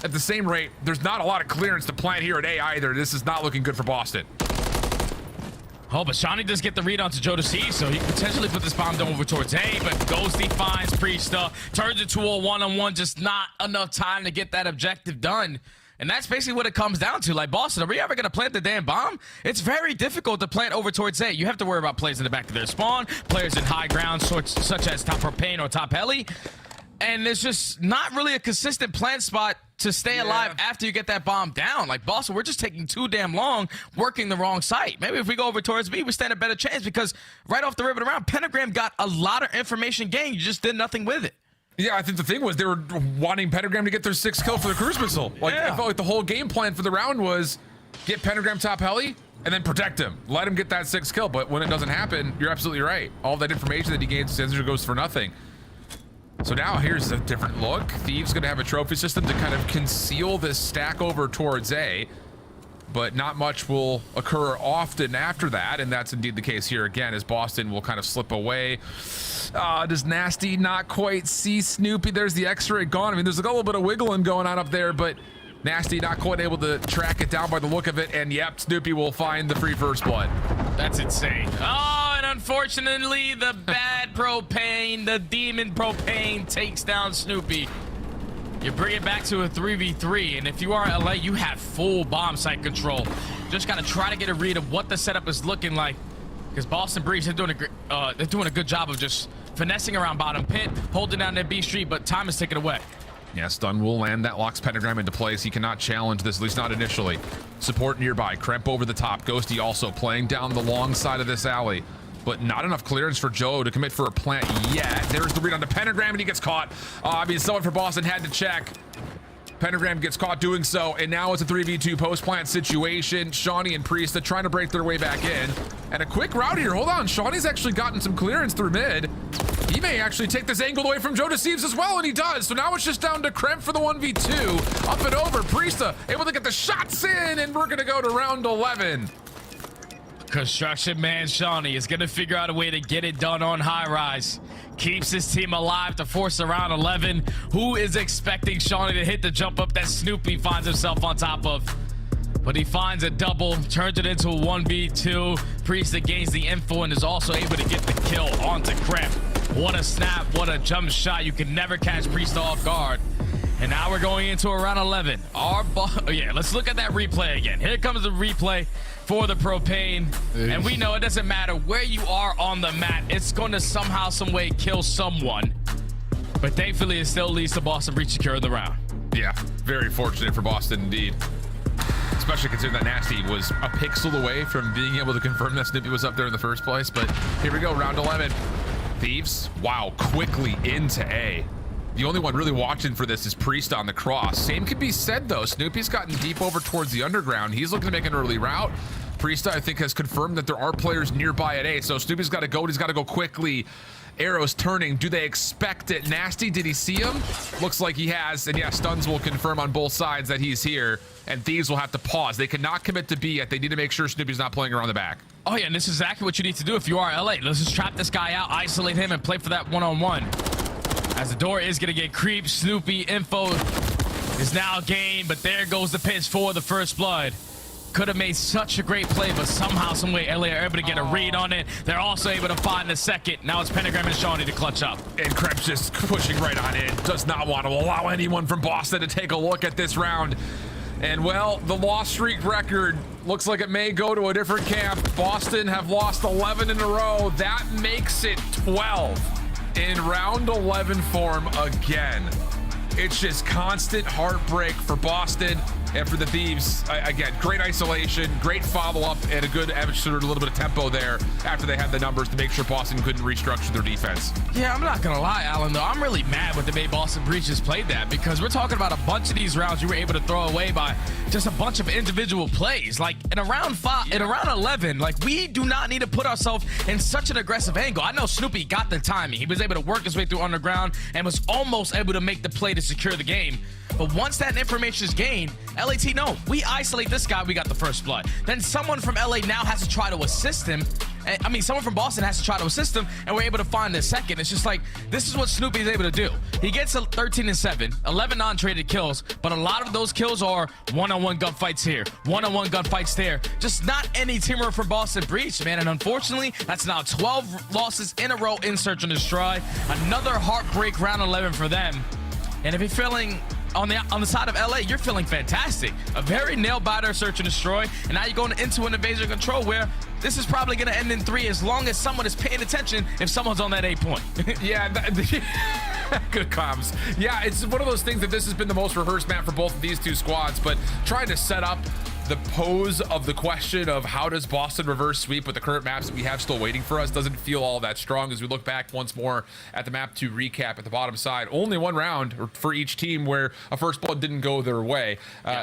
at the same rate, there's not a lot of clearance to plant here at A either. This is not looking good for Boston. Oh, but Shawnee does get the read onto Joe Deceives, so he can potentially put this bomb down over towards A, but Ghosty finds Priesta, turns it to a one-on-one, just not enough time to get that objective done. And that's basically what it comes down to. Like, Boston, are we ever going to plant the damn bomb? It's very difficult to plant over towards A. You have to worry about players in the back of their spawn, players in high ground, such as top propane or top heli. And there's just not really a consistent plant spot to stay alive after you get that bomb down. Like, Boston, we're just taking too damn long working the wrong site. Maybe if we go over towards B, we stand a better chance, because right off the ribbon around, Pentagram got a lot of information gained. You just did nothing with it. Yeah, I think the thing was they were wanting Pentagram to get their 6th kill for the cruise missile. Like, I felt like the whole game plan for the round was get Pentagram top heli and then protect him. Let him get that 6th kill. But when it doesn't happen, you're absolutely right. All that information that he gains essentially goes for nothing. So now here's a different look. Thieves going to have a trophy system to kind of conceal this stack over towards A. But not much will occur often after that, and that's indeed the case here again, as Boston will kind of slip away. Does Nasty not quite see Snoopy? There's the X-ray gone. I mean, there's a little bit of wiggling going on up there, but Nasty not quite able to track it down by the look of it, and yep, Snoopy will find the free first blood. That's insane. Oh, and unfortunately, the bad propane, the demon propane takes down Snoopy. You bring it back to a 3v3, and if you are LA, you have full bomb site control. Just gotta try to get a read of what the setup is looking like, because Boston Breeze are doing a good job of just finessing around bottom pit, holding down their B Street, but time is taken away. Yeah, stun will land. That locks Pentagram into place. He cannot challenge this, at least not initially. Support nearby. Kremp over the top. Ghosty also playing down the long side of this alley, but not enough clearance for Joe to commit for a plant yet. There's the read on the Pentagram, and he gets caught. I mean, someone for Boston had to check. Pentagram gets caught doing so, and now it's a 3v2 post-plant situation. Shawnee and Priesta trying to break their way back in. And a quick route here. Hold on. Shawnee's actually gotten some clearance through mid. He may actually take this angle away from Joe Deceives as well, and he does. So now it's just down to Kremp for the 1v2. Up and over. Priesta able to get the shots in, and we're going to go to round 11. Construction man Shawnee is going to figure out a way to get it done on Highrise. Keeps his team alive to force a round 11. Who is expecting Shawnee to hit the jump up that Snoopy finds himself on top of? But he finds a double, turns it into a 1v2. Priesta gains the info and is also able to get the kill onto Kremp. What a snap, what a jump shot. You can never catch Priesta off guard. And now we're going into a round 11. Let's look at that replay again. Here comes the replay for the propane. And we know it doesn't matter where you are on the map. It's going to somehow, some way kill someone. But thankfully, it still leads to Boston Breach securing the round. Yeah, very fortunate for Boston indeed. Especially considering that Nasty was a pixel away from being able to confirm that Snoopy was up there in the first place. But here we go, round 11. Thieves, wow, quickly into A. The only one really watching for this is Priest on the cross. Same could be said, though. Snoopy's gotten deep over towards the underground. He's looking to make an early route. Priest, I think, has confirmed that there are players nearby at A, so Snoopy's got to go, and he's got to go quickly. Arrows turning. Do they expect it? Nasty, did he see him? Looks like he has, and yeah, stuns will confirm on both sides that he's here, and Thieves will have to pause. They cannot commit to B yet. They need to make sure Snoopy's not playing around the back. Oh, yeah, and this is exactly what you need to do if you are LA. Let's just trap this guy out, isolate him, and play for that one-on-one. As the door is going to get creeped, Snoopy info is now gained, but there goes the pitch for the first blood. could have made such a great play, but somehow, some way, LA are able to get a read on it. They're also able to find the second. Now it's Pentagram and Shawnee to clutch up. And Krebs just pushing right on in. Does not want to allow anyone from Boston to take a look at this round. And well, the loss streak record looks like it may go to a different camp. Boston have lost 11 in a row. That makes it 12 in round 11 form again. It's just constant heartbreak for Boston and for the Thieves. Again, great isolation, great follow-up, and a good extra little bit of tempo there after they had the numbers to make sure Boston couldn't restructure their defense. Yeah, I'm not gonna lie, Alan, though. I'm really mad with the way Boston Breach just played that, because we're talking about a bunch of these rounds you were able to throw away by just a bunch of individual plays. Like in a round 5, in a round 11, like we do not need to put ourselves in such an aggressive angle. I know Snoopy got the timing. He was able to work his way through underground and was almost able to make the play to secure the game. But once that information is gained, LAT, no, we isolate this guy, we got the first blood. Then someone from LA now has to try to assist him. I mean, someone from Boston has to try to assist him, and we're able to find the second. It's just like, this is what Snoopy is able to do. He gets a 13 and 7, 11 non-traded kills, but a lot of those kills are one-on-one gunfights here, one-on-one gunfights there. Just not any teamwork for Boston Breach, man. And unfortunately, that's now 12 losses in a row in Search and Destroy. Another heartbreak round 11 for them. And if you're feeling on the side of LA, you're feeling fantastic. A very nail-biter Search and Destroy, and now you're going into an Invasion Control where this is probably going to end in 3 as long as someone is paying attention if someone's on that 8 point. Yeah, good comms. Yeah, it's one of those things that this has been the most rehearsed map for both of these two squads, but trying to set up the pose of the question of how does Boston reverse sweep with the current maps that we have still waiting for us doesn't feel all that strong as we look back once more at the map to recap at the bottom side. Only one round for each team where a first blood didn't go their way.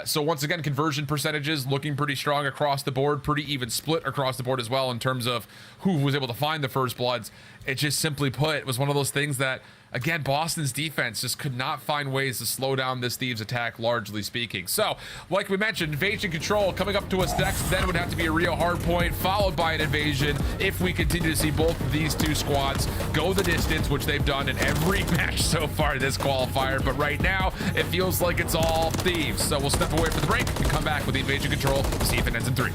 So once again, conversion percentages looking pretty strong across the board, pretty even split across the board as well in terms of who was able to find the first bloods. It just simply put was one of those things that, again, Boston's defense just could not find ways to slow down this Thieves attack, largely speaking. So, like we mentioned, Invasion Control coming up to us next. Then would have to be a real hard point, followed by an Invasion if we continue to see both of these two squads go the distance, which they've done in every match so far this qualifier. But right now, it feels like it's all Thieves. So we'll step away for the break and come back with the Invasion Control to see if it ends in 3.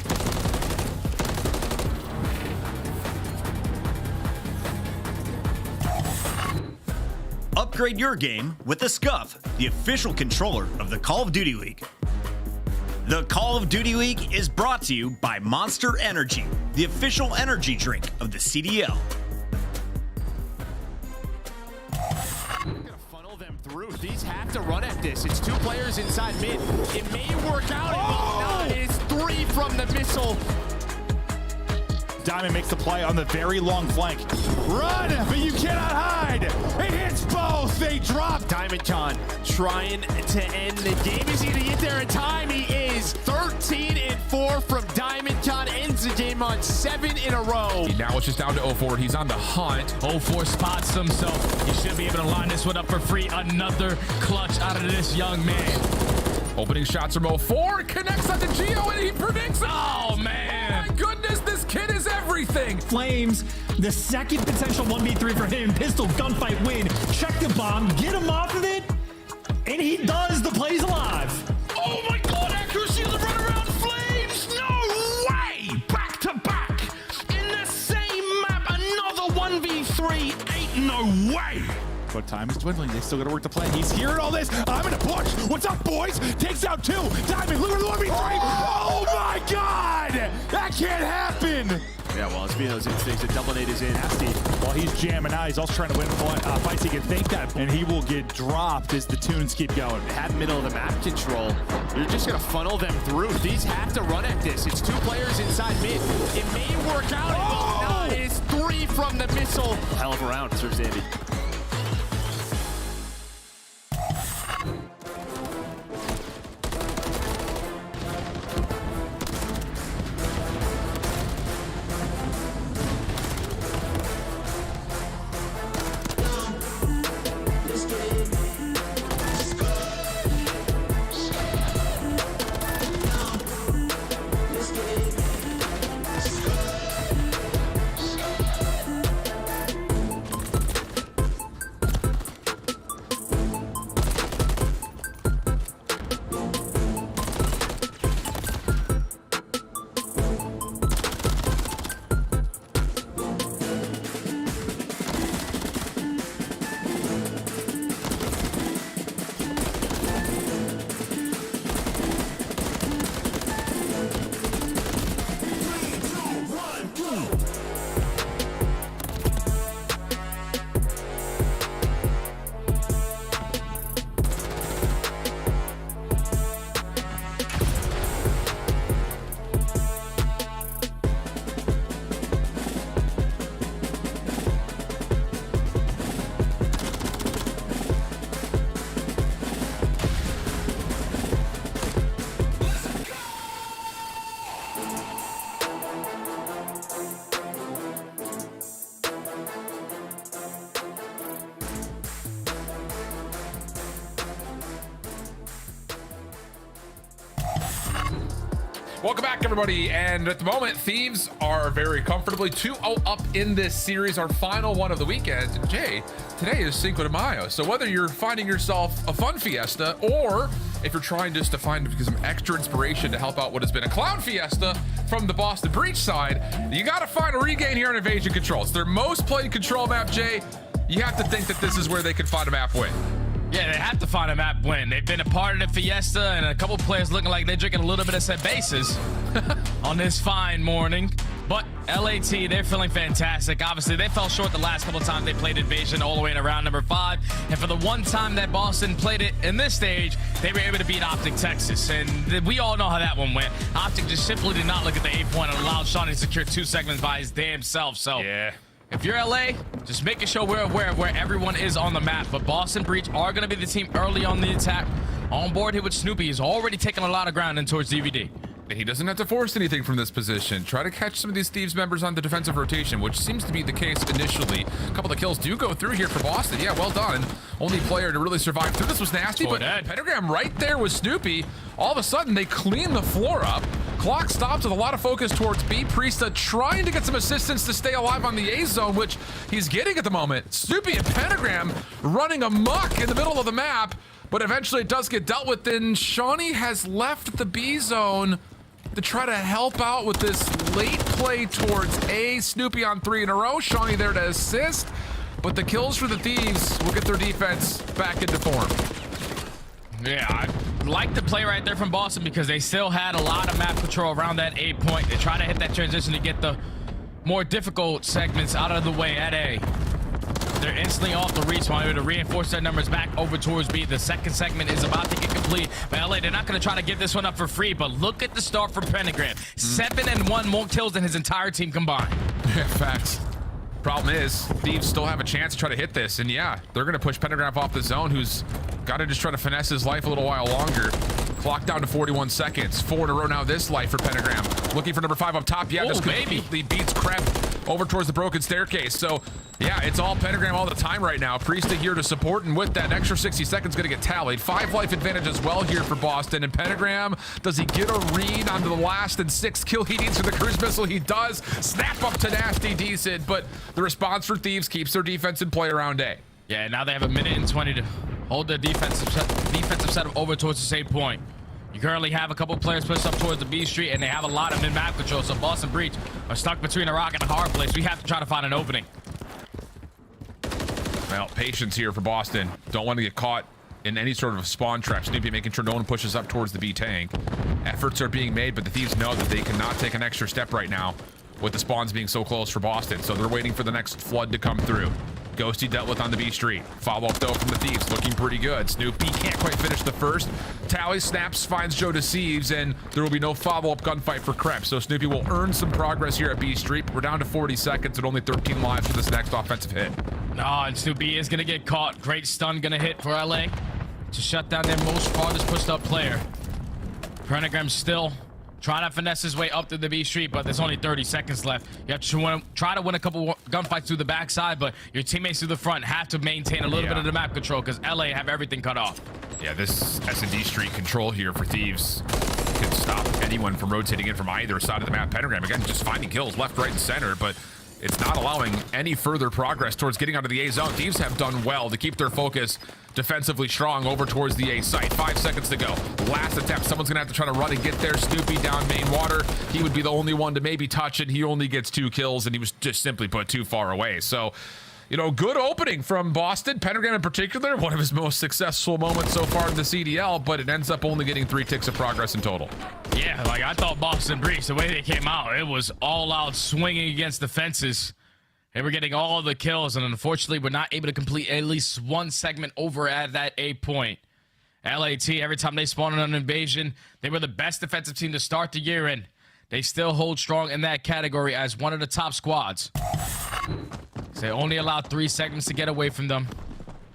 Upgrade your game with the Scuff, the official controller of the Call of Duty League. The Call of Duty League is brought to you by Monster Energy, the official energy drink of the CDL. Funnel them through. These have to run at this. It's 2 players inside mid. It may work out. It may not. It's 3 from the missile. Diamond makes the play on the very long flank. Run, but you cannot hide. It hits both. They drop. Diamond John trying to end the game. Is he going to get there in time? He is. 13 and 4 from Diamond John. Ends the game on 7 in a row. Now it's just down to 04. He's on the hunt. 04 spots himself. He should be able to line this one up for free. Another clutch out of this young man. Opening shots from 04. Connects on the Geo and he predicts it. Oh, man. Oh, my goodness. This kid is everything. Flames, the second potential 1v3 for him. Pistol gunfight win. Check the bomb, get him off of it, and he does. The play's alive. Oh my god, accuracy of the runaround. Flames, no way. Back to back in the same map. Another 1v3. Ain't no way. But time is dwindling. They still got to work the plan. He's hearing all this. I'm in a push. What's up, boys? Takes out 2. Diamond, look at the 1v3. Oh my god! That can't happen. Yeah, well, it's being those instincts. The double nade is in. Nasty. While he's jamming out, he's also trying to win fights. He can think that, and he will get dropped as the tunes keep going. Have middle of the map control. You're just going to funnel them through. These have to run at this. It's 2 players inside mid. It may work out. It will not. It's 3 from the missile. Hell of a round, Sir Zandy. Welcome back, everybody. And at the moment, Thieves are very comfortably 2-0 up in this series, our final one of the weekend. And Jay, today is Cinco de Mayo. So whether you're finding yourself a fun fiesta, or if you're trying just to find some extra inspiration to help out what has been a clown fiesta from the Boston Breach side, you got to find a regain here on Invasion Control. It's their most played control map, Jay. You have to think that this is where they can find a map win. Yeah, they have to find a map win. They've been a part of the fiesta, and a couple players looking like they're drinking a little bit of cervezas on this fine morning. But LAT, they're feeling fantastic. Obviously, they fell short the last couple of times they played Invasion all the way in round number 5. And for the one time that Boston played it in this stage, they were able to beat Optic Texas. And we all know how that one went. Optic just simply did not look at the 8-point and allowed Shawnee to secure 2 segments by his damn self. So yeah. If you're LA, just making sure we're aware of where everyone is on the map. But Boston Breach are going to be the team early on the attack. On board here with Snoopy. He's already taken a lot of ground in towards DVD. And he doesn't have to force anything from this position. Try to catch some of these Thieves members on the defensive rotation, which seems to be the case initially. A couple of kills do go through here for Boston. Yeah, well done. Only player to really survive through this was Nasty, but Pentagram right there with Snoopy. All of a sudden, they clean the floor up. Clock stops with a lot of focus towards B. Priesta trying to get some assistance to stay alive on the A zone, which he's getting at the moment. Snoopy and Pentagram running amok in the middle of the map, but eventually it does get dealt with. Then Shawnee has left the B zone to try to help out with this late play towards A. Snoopy on 3 in a row. Shawnee there to assist, but the kills for the Thieves will get their defense back into form. Yeah, I like the play right there from Boston because they still had a lot of map control around that 8-point. They try to hit that transition to get the more difficult segments out of the way at A. They're instantly off the reach, wanting to reinforce their numbers back over towards B. The second segment is about to get complete. But LA, they're not going to try to give this one up for free, but look at the start for Pentagram. 7 and 1 more kills than his entire team combined. Yeah, facts. Problem is, Thieves still have a chance to try to hit this, and yeah, they're going to push Pentagram off the zone, who's got to just try to finesse his life a little while longer. Clock down to 41 seconds. 4 in a row now this life for Pentagram. Looking for number 5 up top. Yeah, just completely beats Krep over towards the broken staircase. So, yeah, it's all Pentagram all the time right now. Priesta here to support, and with that, an extra 60 seconds going to get tallied. 5 life advantage as well here for Boston. And Pentagram, does he get a read onto the last and 6th kill he needs for the cruise missile? He does. Snap up to Nasty, decent, but the response for Thieves keeps their defense in play around A. Yeah, now they have 1:20 to hold their defensive setup over towards the same point. You currently have a couple players pushed up towards the B street, and they have a lot of mid-map control, so Boston Breach are stuck between a rock and a hard place. We have to try to find an opening. Well, patience here for Boston. Don't want to get caught in any sort of spawn trap. Snoopy making sure no one pushes up towards the B tank. Efforts are being made, but the Thieves know that they cannot take an extra step right now with the spawns being so close for Boston, so they're waiting for the next flood to come through. Ghosty dealt with on the B street. Follow up though from the Thieves, looking pretty good. Snoopy can't quite finish the first. Tally snaps, finds Joe Deceives, and there will be no follow-up gunfight for Krep. So Snoopy will earn some progress here at B street. We're down to 40 seconds and only 13 lives for this next offensive hit. Oh, and Snoopy is gonna get caught. Great stun gonna hit for LA to shut down their most farthest pushed up player. Pentagram still trying to finesse his way up to the B street, but there's only 30 seconds left. You have to try to win a couple gunfights through the backside, but your teammates through the front have to maintain a little bit of the map control because LA have everything cut off. Yeah, this S&D street control here for Thieves can stop anyone from rotating in from either side of the map. Pentagram, again, just finding kills left, right, and center, but it's not allowing any further progress towards getting out of the A zone. Thieves have done well to keep their focus defensively strong over towards the A site. 5 seconds to go. Last attempt. Someone's going to have to try to run and get there. Snoopy down main water. He would be the only one to maybe touch it. He only gets 2 kills, and he was just simply put too far away. So, you know, good opening from Boston. Pentagram in particular, one of his most successful moments so far in the CDL, but it ends up only getting 3 ticks of progress in total. Yeah, like I thought Boston Breach, the way they came out, it was all out swinging against the fences. They were getting all of the kills, and unfortunately, we're not able to complete at least one segment over at that 8-point. LAT, every time they spawned on an invasion, they were the best defensive team to start the year, and they still hold strong in that category as one of the top squads. So they only allowed 3 segments to get away from them,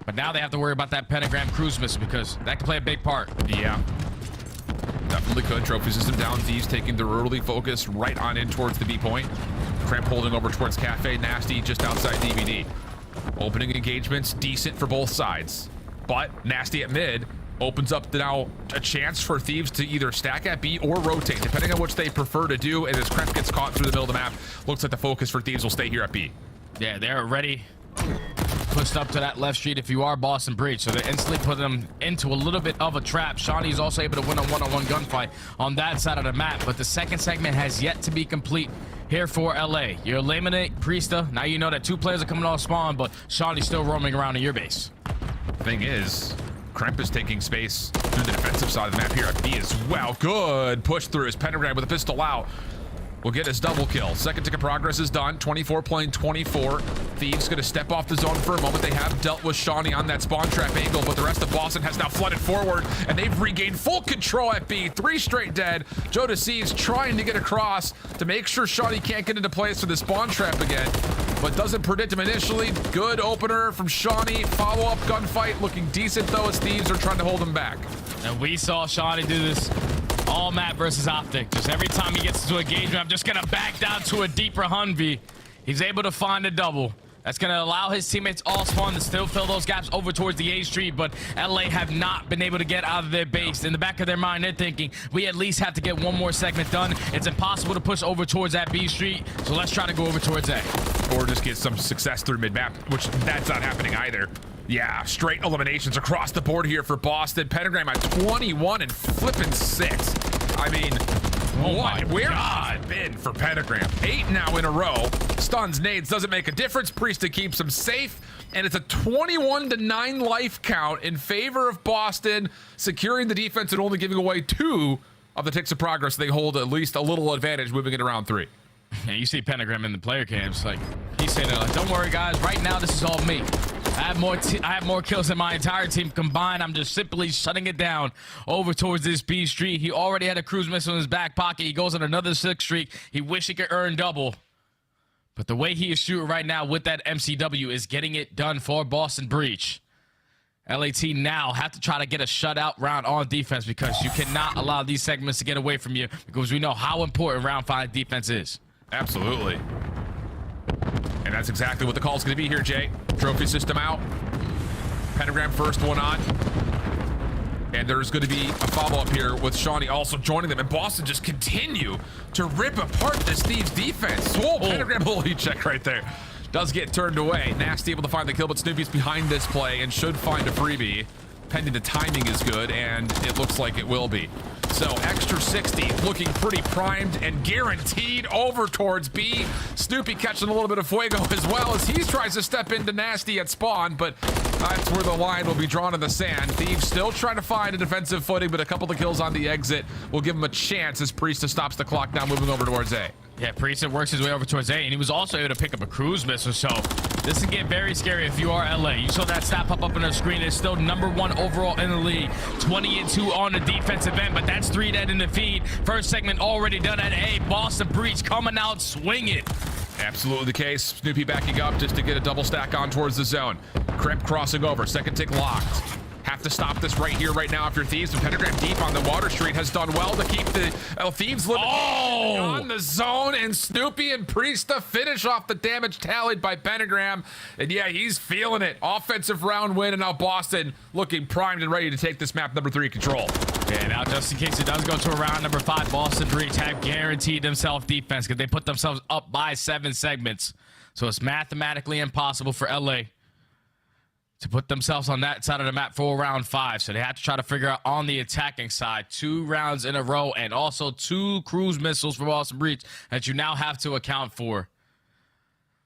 but now they have to worry about that Pentagram cruise missile because that can play a big part. Yeah. Definitely could. Trophy system down. Thieves taking their early focus right on in towards the B point. Cramp holding over towards Cafe. Nasty just outside DVD. Opening engagements decent for both sides, but Nasty at mid opens up now a chance for Thieves to either stack at B or rotate, depending on which they prefer to do. And as Kremp gets caught through the middle of the map, looks like the focus for Thieves will stay here at B. Yeah, they're ready. Pushed up to that left street if you are Boston Breach, so they instantly put them into a little bit of a trap. Shawnee's also able to win a one-on-one gunfight on that side of the map, but the second segment has yet to be complete here for LA. You eliminate Priesta, now you know that 2 players are coming off spawn, but Shawnee's still roaming around in your base. Thing is, Kremp is taking space through the defensive side of the map here at B as well. Good push through his Pentagram with a pistol out. Will get his double kill. Second tick of progress is done. 24 playing 24. Thieves gonna step off the zone for a moment. They have dealt with Shawnee on that spawn trap angle, but the rest of Boston has now flooded forward, and they've regained full control at B. 3 straight dead. Joe DeCeves trying to get across to make sure Shawnee can't get into place for the spawn trap again, but doesn't predict him initially. Good opener from Shawnee. Follow-up gunfight looking decent though, as Thieves are trying to hold him back. And we saw Shawnee do this all map versus Optic. Just every time he gets into engagement, I'm just gonna back down to a deeper Humvee. He's able to find a double. That's gonna allow his teammates all spawn to still fill those gaps over towards the A street, but LA have not been able to get out of their base. In the back of their mind, they're thinking, we at least have to get one more segment done. It's impossible to push over towards that B street, so let's try to go over towards A. Or just get some success through mid-map, which that's not happening either. Yeah, straight eliminations across the board here for Boston. Pentagram at 21 and flipping 6. I mean, where has it been for Pentagram? 8 now in a row. Stuns, nades, doesn't make a difference. Priesta keeps him safe, and it's a 21-9 life count in favor of Boston, securing the defense and only giving away 2 of the ticks of progress. They hold at least a little advantage moving into round 3. Yeah, you see Pentagram in the player camps, like he's saying, like, don't worry guys, right now this is all me. I have more kills than my entire team combined. I'm just simply shutting it down over towards this B street. He already had a cruise missile in his back pocket. He goes on another 6 streak. He wish he could earn double. But the way he is shooting right now with that MCW is getting it done for Boston Breach. LAT now have to try to get a shutout round on defense, because you cannot allow these segments to get away from you, because we know how important round 5 defense is. Absolutely. And that's exactly what the call is going to be here, Jay. Trophy system out. Pentagram first one on. And there's going to be a follow-up here with Shawnee also joining them. And Boston just continue to rip apart this Thieves defense. Whoa, Pentagram holy check right there. Does get turned away. Nasty able to find the kill, but Snoopy's behind this play and should find a freebie. Pending the timing is good, and it looks like it will be. So extra 60 looking pretty primed and guaranteed over towards B. Snoopy catching a little bit of fuego as well as he tries to step into Nasty at spawn, but that's where the line will be drawn in the sand. Thieves still trying to find a defensive footing, but a couple of kills on the exit will give him a chance as Priesta stops the clock now, moving over towards A. Yeah, Priesta works his way over towards A, and he was also able to pick up a cruise missile, so this can get very scary if you are LA. You saw that stat pop up on the screen. It's still #1 overall in the league. 20-2 on the defensive end, but that's 3 dead in the feed. First segment already done at A. Boston Breach coming out swinging. Absolutely the case. Snoopy backing up just to get a double stack on towards the zone. Kremp crossing over. Second tick locked. Have to stop this right here, right now if you're Thieves. The Pentagram deep on the water street has done well to keep the Thieves limited on the zone, and Snoopy and Priesta finish off the damage tallied by Pentagram. And yeah, he's feeling it. Offensive round win, and now Boston looking primed and ready to take this map #3 control. Yeah, now just in case it does go to a round #5, Boston Breach have guaranteed themselves defense because they put themselves up by 7 segments. So it's mathematically impossible for LA to put themselves on that side of the map for round 5. So they have to try to figure out on the attacking side 2 rounds in a row, and also 2 cruise missiles from Boston Breach that you now have to account for.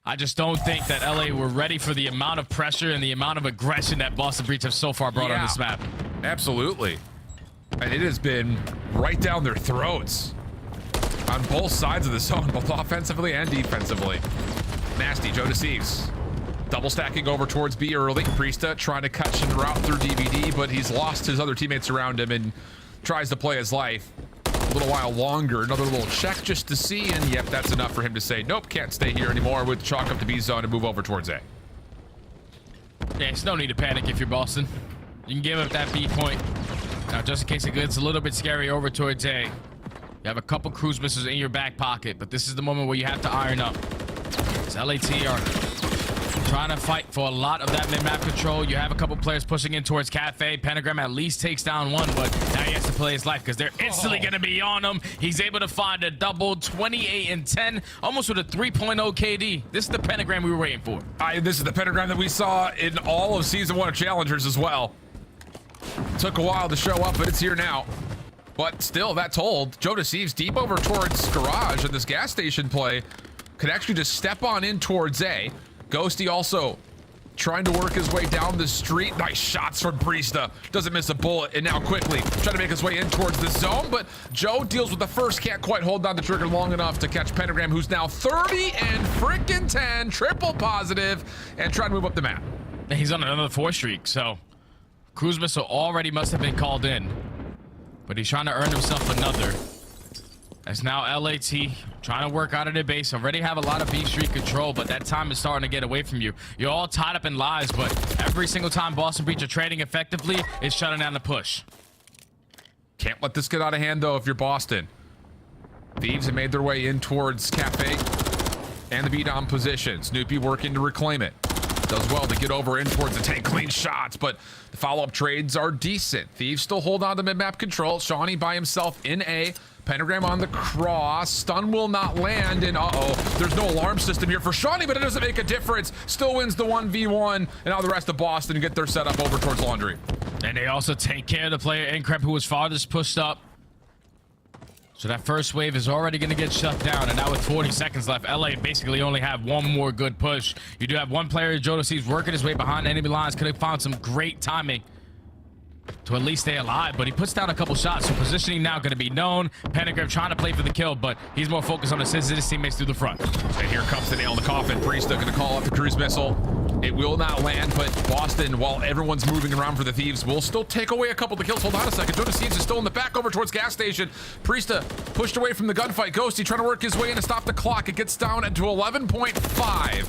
I just don't think that LA were ready for the amount of pressure and the amount of aggression that Boston Breach have so far brought on this map. Absolutely. And it has been right down their throats on both sides of the zone, both offensively and defensively. Nasty, Joe DeCeves. Double stacking over towards B early. Priesta trying to catch and route through DVD, but he's lost his other teammates around him and tries to play his life a little while longer. Another little check just to see, and yep, that's enough for him to say, nope, can't stay here anymore, with chalk up the B zone and move over towards A. Yeah, it's no need to panic if you're Boston. You can give up that B point. Now, just in case it gets a little bit scary over towards A, you have a couple cruise missiles in your back pocket, but this is the moment where you have to iron up. As LAT are trying to fight for a lot of that mid-map control. You have a couple players pushing in towards Cafe. Pentagram at least takes down one, but now he has to play his life because they're instantly going to be on him. He's able to find a double, 28 and 10, almost with a 3.0 KD. This is the Pentagram we were waiting for. This is the Pentagram that we saw in all of Season 1 of Challengers as well. Took a while to show up, but it's here now. But still, that told. Joe Deceives deep over towards Garage, and this gas station play could actually just step on in towards A. Ghosty also trying to work his way down the street. Nice shots from Priesta. Doesn't miss a bullet, and now quickly trying to make his way in towards the zone, but Joe deals with the first. Can't quite hold down the trigger long enough to catch Pentagram, who's now 30 and freaking 10, triple positive, and trying to move up the map. He's on another 4 streak, so cruise missile already must have been called in, but he's trying to earn himself another. That's now LAT trying to work out of their base. Already have a lot of B streak control, but that time is starting to get away from you. You're all tied up in lives, but every single time Boston Breach are trading effectively, it's shutting down the push. Can't let this get out of hand, though, if you're Boston. Thieves have made their way in towards Cafe and the beat-on position. Snoopy working to reclaim it. Does well to get over in towards the tank. Clean shots, but the follow-up trades are decent. Thieves still hold on to mid-map control. Shawnee by himself in A. Pentagram on the cross. Stun will not land, and there's no alarm system here for Shawnee, but it doesn't make a difference. Still wins the 1v1, and now the rest of Boston get their setup over towards Laundry. And they also take care of the player Increp, who was farthest pushed up. So that first wave is already going to get shut down, and now with 40 seconds left, LA basically only have one more good push. You do have one player, Jodeci's, working his way behind enemy lines. Could have found some great timing to at least stay alive, but he puts down a couple shots, so positioning now going to be known. Pentagram trying to play for the kill, but he's more focused on assisting his teammates through the front. And here comes the nail in the coffin. Priesta going to call up the cruise missile. It will not land, but Boston, while everyone's moving around for the Thieves, will still take away a couple of the kills. Hold on a second. Jonas Thieves is still in the back over towards gas station. Priesta pushed away from the gunfight. Ghosty trying to work his way in to stop the clock. It gets down to 11.5.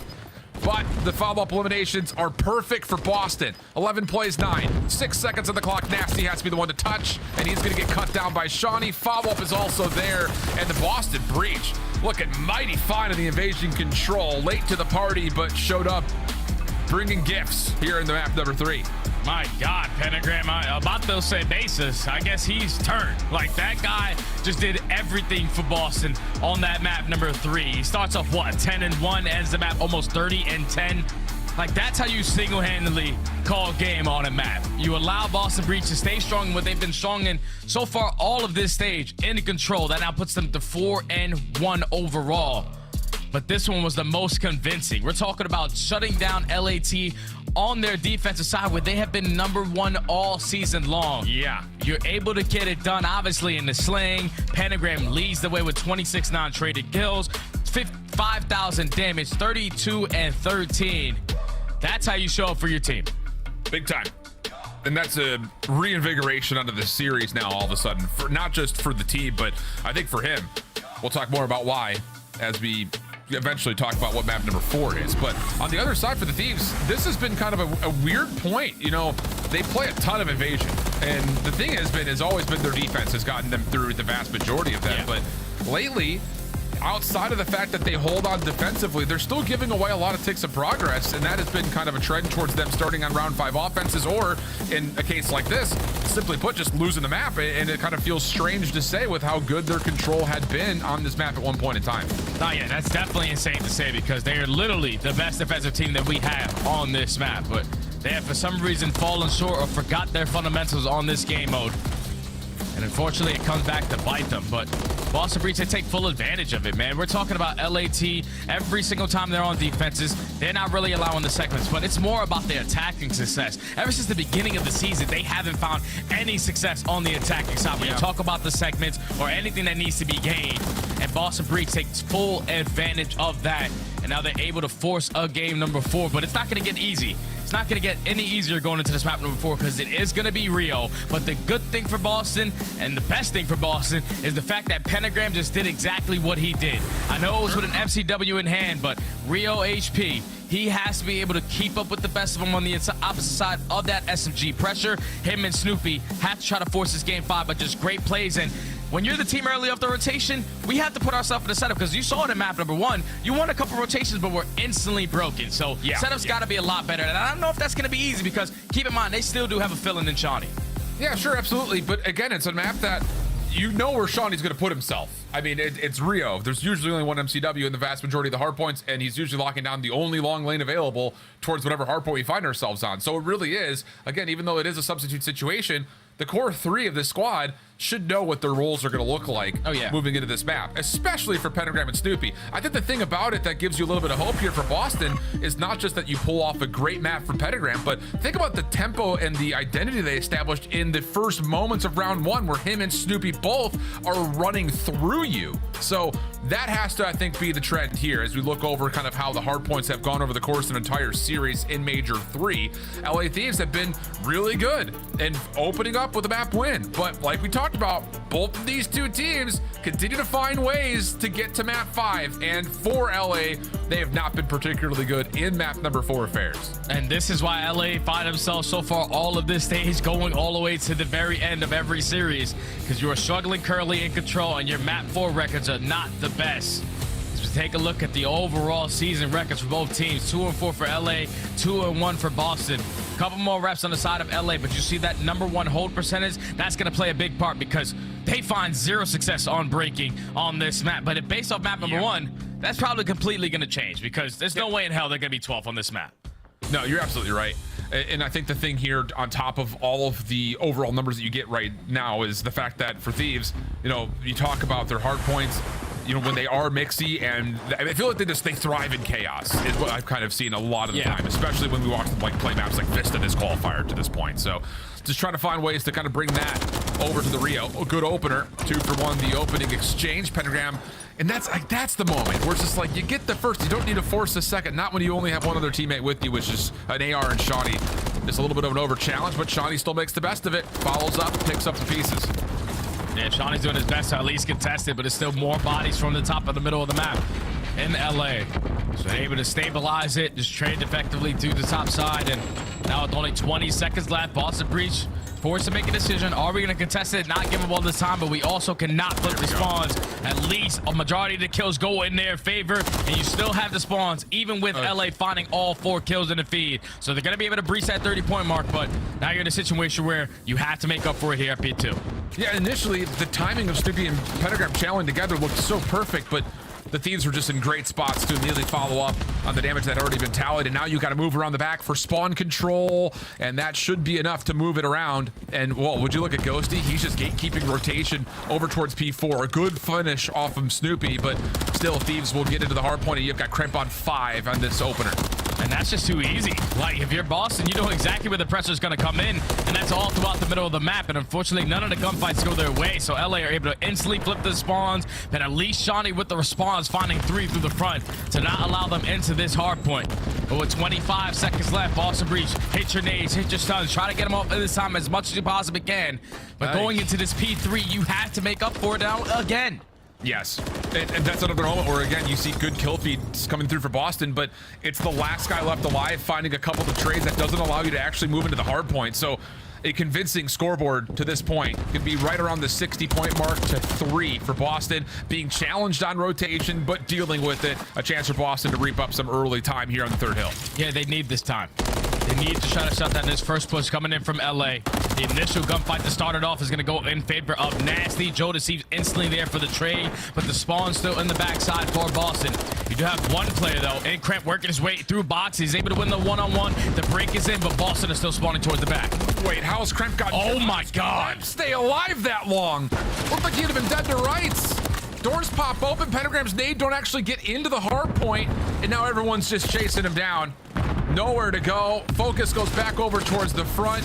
But the follow-up eliminations are perfect for Boston. 11 plays 9. 6 seconds on the clock. Nasty has to be the one to touch, and he's going to get cut down by Shawnee. Follow-up is also there, and the Boston Breach looking mighty fine in the invasion control. Late to the party, but showed up bringing gifts here in the map number 3. My God, Pentagram, about those say basis, I guess he's turned. Like, that guy just did everything for Boston on that map number 3. He starts off, what, 10 and 1, ends the map almost 30 and 10. Like, that's how you single-handedly call game on a map. You allow Boston Breach to stay strong in what they've been strong in so far all of this stage, in control. That now puts them to 4 and 1 overall. But this one was the most convincing. We're talking about shutting down LAT on their defensive side, where they have been #1 all season long. Yeah. You're able to get it done, obviously, in the sling. Pentagram leads the way with 26 non-traded kills, 5,000 damage, 32 and 13. That's how you show up for your team. Big time. And that's a reinvigoration onto the series now all of a sudden, for not just for the team, but I think for him. We'll talk more about why as we eventually talk about what map number 4 is. But on the other side for the Thieves, this has been kind of a weird point. You know, they play a ton of invasion, and the thing has always been their defense has gotten them through the vast majority of them. Yeah. But lately, outside of the fact that they hold on defensively, they're still giving away a lot of ticks of progress, and that has been kind of a trend towards them starting on round 5 offenses, or in a case like this, simply put, just losing the map. And it kind of feels strange to say with how good their control had been on this map at one point in time. Oh yeah, that's definitely insane to say, because they are literally the best defensive team that we have on this map, but they have for some reason fallen short or forgot their fundamentals on this game mode. And unfortunately, it comes back to bite them. But Boston Breach, they take full advantage of it, man. We're talking about LAT every single time they're on defenses. They're not really allowing the segments, but it's more about their attacking success. Ever since the beginning of the season, they haven't found any success on the attacking side. When you talk about the segments or anything that needs to be gained, and Boston Breach takes full advantage of that. And now they're able to force a game number 4, but it's not going to get easy. It's not going to get any easier going into this map number 4, because it is going to be Rio. But the good thing for Boston, and the best thing for Boston, is the fact that Pentagram just did exactly what he did. I know it was with an FCW in hand, but Rio HP, he has to be able to keep up with the best of them on the opposite side of that SMG pressure. Him and Snoopy have to try to force this game 5, but just great plays. And when you're the team early off the rotation, we have to put ourselves in the setup, because you saw it in map number 1. You won a couple rotations, but we're instantly broken. So setup's got to be a lot better. And I don't know if that's going to be easy, because keep in mind, they still do have a fill-in in Shawnee. Yeah, sure, absolutely. But again, it's a map that you know where Shawnee's going to put himself. I mean, it's Rio. There's usually only one MCW in the vast majority of the hard points, and he's usually locking down the only long lane available towards whatever hard point we find ourselves on. So it really is, again, even though it is a substitute situation, the core 3 of this squad should know what their roles are going to look like moving into this map, especially for Pentagram and Snoopy. I think the thing about it that gives you a little bit of hope here for Boston is not just that you pull off a great map for Pentagram, but think about the tempo and the identity they established in the first moments of round 1, where him and Snoopy both are running through you. So that has to, I think, be the trend here as we look over kind of how the hard points have gone over the course of an entire series in Major 3. LA Thieves have been really good in opening up with a map win, but like we talked about, both of these two teams continue to find ways to get to map 5, and for LA, they have not been particularly good in map number 4 affairs. And this is why LA find themselves so far all of this stage going all the way to the very end of every series, because you are struggling currently in control and your map 4 records are not the best. So take a look at the overall season records for both teams. 2-4 for LA, 2-1 for Boston. Couple more reps on the side of LA, but you see that number 1 hold percentage, that's going to play a big part, because they find 0 success on breaking on this map. But if based off map number 1, that's probably completely going to change, because there's no way in hell they're going to be 12th on this map. No, you're absolutely right. And I think the thing here, on top of all of the overall numbers that you get right now, is the fact that for Thieves, you know, you talk about their hard points, you know, when they are mixy, and I feel like they thrive in chaos is what I've kind of seen a lot of the time, especially when we watch them like play maps like Vista this qualifier to this point. So just trying to find ways to kind of bring that over to the Rio. A good opener, 2 for 1, the opening exchange, Pentagram. And that's the moment where it's just like, you get the first, you don't need to force the second, not when you only have one other teammate with you, which is an AR and Shawnee. It's a little bit of an over challenge, but Shawnee still makes the best of it, follows up, picks up the pieces. Yeah, Shawnee's doing his best to at least contest it, but it's still more bodies from the top of the middle of the map in LA. So they're able to stabilize it, just trade effectively to the top side, and now with only 20 seconds left, Boston Breach forced to make a decision. Are we going to contest it, not give them all this time, but we also cannot flip the spawns. At least a majority of the kills go in their favor, and you still have the spawns, even with LA finding all 4 kills in the feed. So they're going to be able to breach that 30-point mark, but now you're in a situation where you have to make up for it here at P2. Yeah, initially, the timing of Snoopy and Pentagram channeling together looked so perfect, but the Thieves were just in great spots to immediately follow up on the damage that had already been tallied, and now you got to move around the back for spawn control, and that should be enough to move it around. And, well, would you look at Ghosty? He's just gatekeeping rotation over towards P4. A good finish off of Snoopy, but still, Thieves will get into the hard point, and you've got Crimp on 5 on this opener. And that's just too easy. Like, if you're Boston, you know exactly where the pressure's going to come in, and that's all throughout the middle of the map. And unfortunately, none of the gunfights go their way, so LA are able to instantly flip the spawns, but at least Shawnee with the response finding 3 through the front to not allow them into this hard point. But with 25 seconds left, Boston Breach, hit your nades, hit your stuns, try to get them off this time as much as you possibly can. But going into this P3, you have to make up for it now again. Yes, and that's another moment where, again, you see good kill feeds coming through for Boston, but it's the last guy left alive finding a couple of trades that doesn't allow you to actually move into the hard point. So a convincing scoreboard to this point could be right around the 60-point mark to 3 for Boston, being challenged on rotation, but dealing with it. A chance for Boston to reap up some early time here on the 3rd hill. Yeah, they need this time. They need to try to shut down this first push coming in from LA. The initial gunfight that started off is going to go in favor of Nasty. Joe Deceives instantly there for the trade, but the spawn still in the backside for Boston. You do have one player, though, and Cramp working his way through box. He's able to win the one-on-one. The break is in, but Boston is still spawning towards the back. Wait, how's Cramp got... Oh, my God. Stay alive that long. Looked like he'd have been dead to rights. Doors pop open. Pentagram's nade don't actually get into the hard point, and now everyone's just chasing him down. Nowhere to go. Focus goes back over towards the front.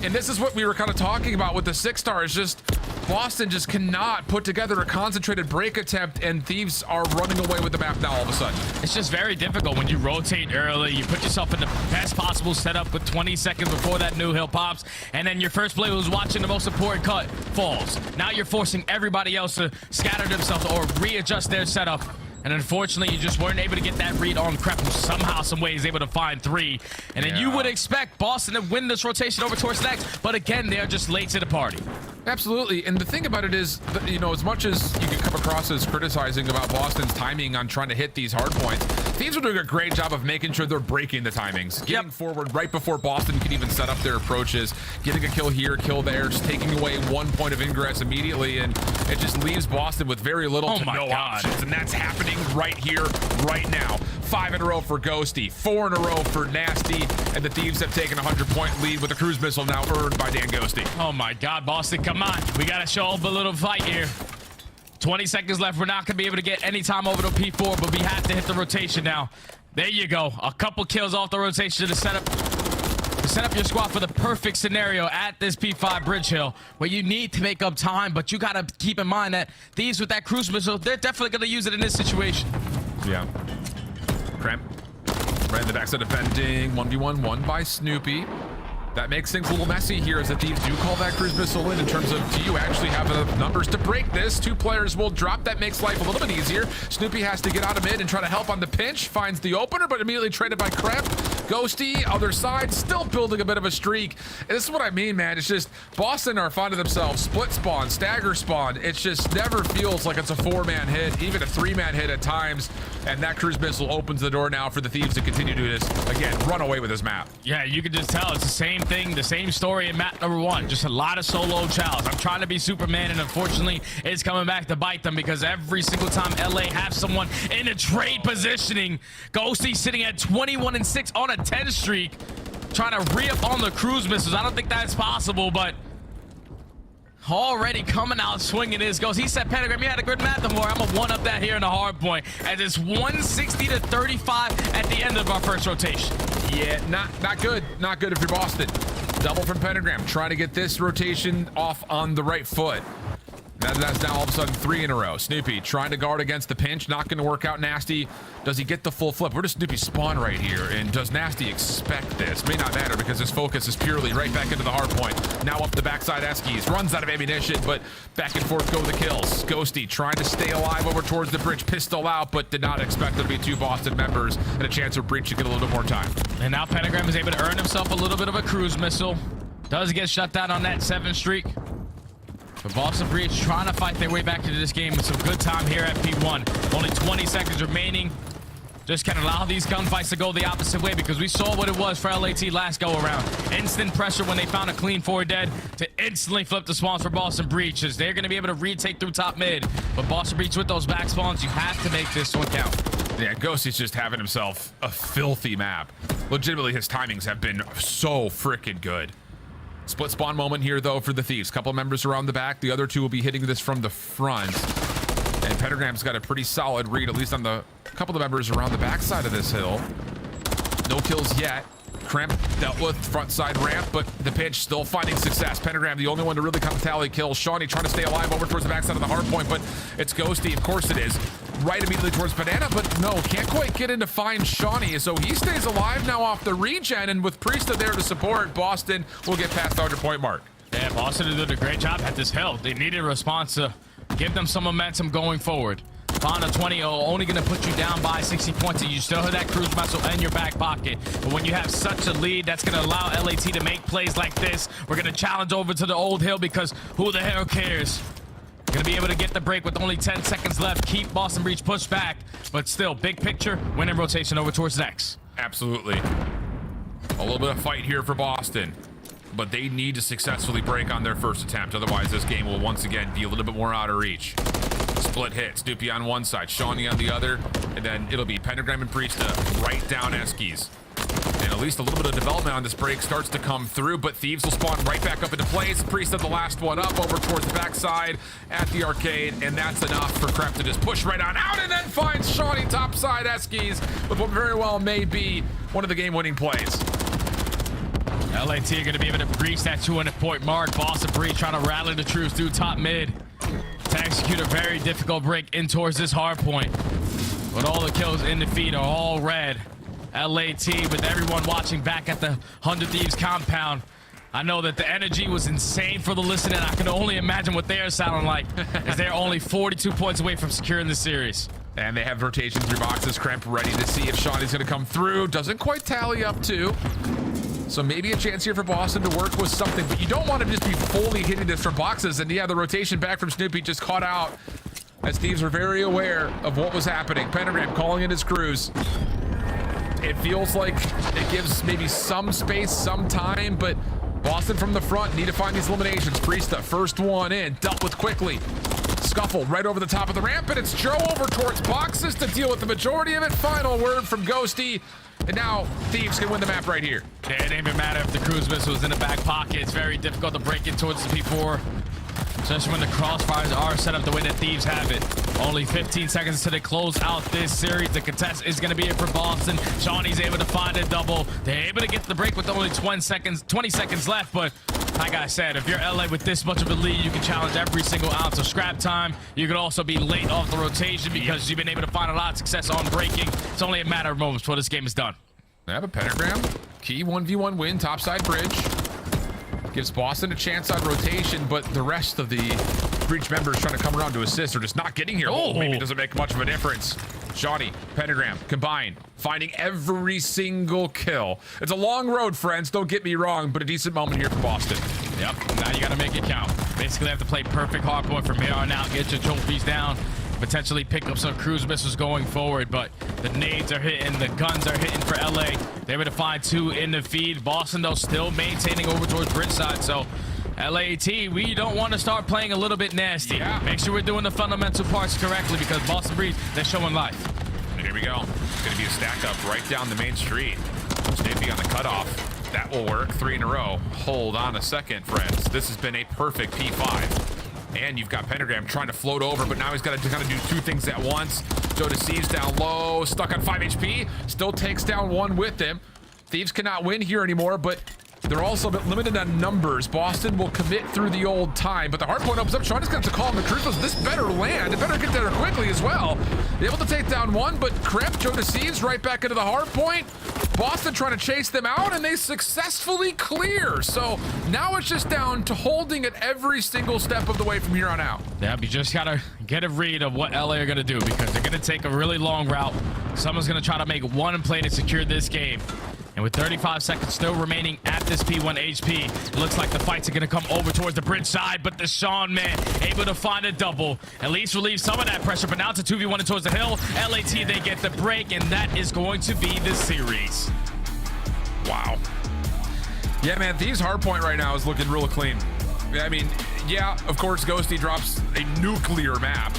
And this is what we were kind of talking about with the 6-star. Is just Boston just cannot put together a concentrated break attempt, and Thieves are running away with the map now all of a sudden. It's just very difficult when you rotate early. You put yourself in the best possible setup with 20 seconds before that new hill pops, and then your first player who's watching the most important cut falls. Now you're forcing everybody else to scatter themselves or readjust their setup. And unfortunately, you just weren't able to get that read on Krep, who somehow, some way is able to find 3. And then you would expect Boston to win this rotation over towards next. But again, they are just late to the party. Absolutely. And the thing about it is, you know, as much as you can come across as criticizing about Boston's timing on trying to hit these hard points, teams are doing a great job of making sure they're breaking the timings, getting forward right before Boston can even set up their approaches, getting a kill here, kill there, just taking away 1 point of ingress immediately, and it just leaves Boston with very little to no options. And that's happening right here, right now. 5 in a row for Ghosty, 4 in a row for Nasty, and the Thieves have taken a 100-point lead with a cruise missile now earned by Dan Ghosty. Oh my God, Boston, come on. We got to show up a little fight here. 20 seconds left. We're not going to be able to get any time over to P4, but we have to hit the rotation now. There you go. A couple kills off the rotation to set up your squad for the perfect scenario at this P5 Bridge Hill, where you need to make up time, but you got to keep in mind that Thieves with that cruise missile, they're definitely going to use it in this situation. Yeah. Cramp. Right in the backside defending. 1v1, won by Snoopy. That makes things a little messy here as the Thieves do call that cruise missile in terms of, do you actually have enough numbers to break this? 2 players will drop. That makes life a little bit easier. Snoopy has to get out of mid and try to help on the pinch. Finds the opener, but immediately traded by Krep. Ghosty, other side, still building a bit of a streak. And this is what I mean, man. It's just Boston are finding themselves split spawn, stagger spawn. It just never feels like it's a 4-man hit, even a 3-man hit at times. And that cruise missile opens the door now for the Thieves to continue to do this. Again, run away with this map. Yeah, you can just tell it's the same thing, the same story in map number 1. Just a lot of solo chows. I'm trying to be Superman, and unfortunately, it's coming back to bite them because every single time LA have someone in a trade positioning, Ghosty sitting at 21-6 on a 10 streak, trying to re-up on the cruise missiles. I don't think that's possible, but already coming out swinging this Ghost. He said, Pentagram, you had a good map more. I'm gonna one up that here in the hard point as it's 160-35 at the end of our first rotation. Yeah, not good. Not good if you're Boston. Double from Pentagram, trying to get this rotation off on the right foot. That's now all of a sudden 3 in a row. Snoopy trying to guard against the pinch, not going to work out. Nasty, does he get the full flip? Where does Snoopy spawn right here? And does Nasty expect this? May not matter because his focus is purely right back into the hard point. Now up the backside Eskies, runs out of ammunition, but back and forth go the kills. Ghosty trying to stay alive over towards the bridge, pistol out, but did not expect there to be 2 Boston members and a chance for Breach to get a little bit more time. And now Pentagram is able to earn himself a little bit of a cruise missile. Does get shut down on that 7 streak. But Boston Breach trying to fight their way back into this game with some good time here at P1. Only 20 seconds remaining. Just can't allow these gunfights to go the opposite way because we saw what it was for LAT last go around. Instant pressure when they found a clean 4 dead to instantly flip the spawns for Boston Breach as they're going to be able to retake through top mid. But Boston Breach with those back spawns, you have to make this one count. Yeah, Ghosty's just having himself a filthy map. Legitimately, his timings have been so freaking good. Split spawn moment here, though, for the Thieves. Couple members around the back. The other 2 will be hitting this from the front. And Pentagram's got a pretty solid read, at least on the couple of members around the backside of this hill. No kills yet. Cramp dealt with front side ramp, but the pinch still finding success. Pentagram, the only one to really come to tally kills. Shawnee trying to stay alive over towards the backside of the hard point, but it's Ghosty. Of course it is. Right immediately towards Banana, but no, can't quite get in to find Shawnee. So he stays alive now off the regen, and with Priesta there to support, Boston will get past the 100-point mark. Yeah, Boston did a great job at this hill. They needed a response to give them some momentum going forward. Found a 20 only going to put you down by 60 points, and you still have that cruise missile in your back pocket. But when you have such a lead, that's going to allow LAT to make plays like this. We're going to challenge over to the old hill because who the hell cares? Going to be able to get the break with only 10 seconds left. Keep Boston Breach pushed back, but still, big picture, winning rotation over towards next. Absolutely. A little bit of fight here for Boston, but they need to successfully break on their first attempt. Otherwise, this game will once again be a little bit more out of reach. Split hit. Snoopy on one side, Shawnee on the other, and then it'll be Pentagram and Priesta right down Eskies. And at least a little bit of development on this break starts to come through, but Thieves will spawn right back up into place. Priesta the last one up over towards the backside at the arcade, and that's enough for Krep to just push right on out and then finds Shawnee topside Eskies with what very well may be one of the game-winning plays. LAT are going to be able to breach that 200-point mark. Boston Breach trying to rally the troops through top mid to execute a very difficult break in towards this hard point. But all the kills in the feed are all red. LAT with everyone watching back at the 100 Thieves compound. I know that the energy was insane for the listening. I can only imagine what they're sounding like as they're only 42 points away from securing the series. And they have rotation through boxes. Kremp ready to see if Shawnee's going to come through. Doesn't quite tally up too. So maybe a chance here for Boston to work with something, but you don't want to just be fully hitting this from boxes. And yeah, the rotation back from Snoopy just caught out as Thieves were very aware of what was happening. Pentagram calling in his crews. It feels like it gives maybe some space, some time, but Boston from the front need to find these eliminations. Priesta, first one in, dealt with quickly. Scuffle right over the top of the ramp, and it's Joe over towards boxes to deal with the majority of it. Final word from Ghosty. And now Thieves can win the map right here. Yeah, it didn't even matter if the cruise missile was in the back pocket. It's very difficult to break in towards the P4, especially when the crossfires are set up the way that Thieves have it. Only 15 seconds until they close out this series. The contest is going to be it for Boston. Shawnee's able to find a double. They're able to get the break with only 20 seconds left, but like I said, if you're LA with this much of a lead, you can challenge every single ounce of scrap time. You could also be late off the rotation because you've been able to find a lot of success on breaking. It's only a matter of moments before this game is done. They have a Pentagram. Key 1v1 win, topside bridge. Gives Boston a chance on rotation, but the rest of the Breach members trying to come around to assist are just not getting here. Oh, maybe it doesn't make much of a difference. Shawnee, Pentagram, combined, finding every single kill. It's a long road, friends, don't get me wrong, but a decent moment here for Boston. Yep, now you got to make it count. Basically have to play perfect hardpoint from here on out, get your trophies down, potentially pick up some cruise missiles going forward, but the nades are hitting, the guns are hitting for LA. They were to find 2 in the feed. Boston, though, still maintaining over towards bridge side, so LAT, we don't want to start playing a little bit nasty. Yeah. Make sure we're doing the fundamental parts correctly because Boston Breeze, they're showing life. And here we go. It's going to be a stack up right down the main street. Snoopy on the cutoff. That will work. 3 in a row. Hold on a second, friends. This has been a perfect P5. And you've got Pentagram trying to float over, but now he's got to kind of do 2 things at once. Joe Deceives down low, stuck on 5 HP. Still takes down 1 with him. Thieves cannot win here anymore, but they're also a bit limited on numbers. Boston will commit through the old time, but the hard point opens up. Sean is going to have to call him the Crucibles. This better land. It better get there quickly as well. Able to take down 1, but Kremp, Joe Deceives right back into the hard point. Boston trying to chase them out, and they successfully clear. So now it's just down to holding it every single step of the way from here on out. Yeah, you just got to get a read of what LA are going to do because they're going to take a really long route. Someone's going to try to make 1 play to secure this game. And with 35 seconds still remaining at this P1 HP, it looks like the fights are going to come over towards the bridge side, but the Sean man able to find a double, at least relieve some of that pressure, but now it's a 2v1 towards the hill. LAT, they get the break, and that is going to be the series. Wow. Yeah, man, Thieves hardpoint right now is looking real clean. I mean, yeah, of course, Ghosty drops a nuclear map.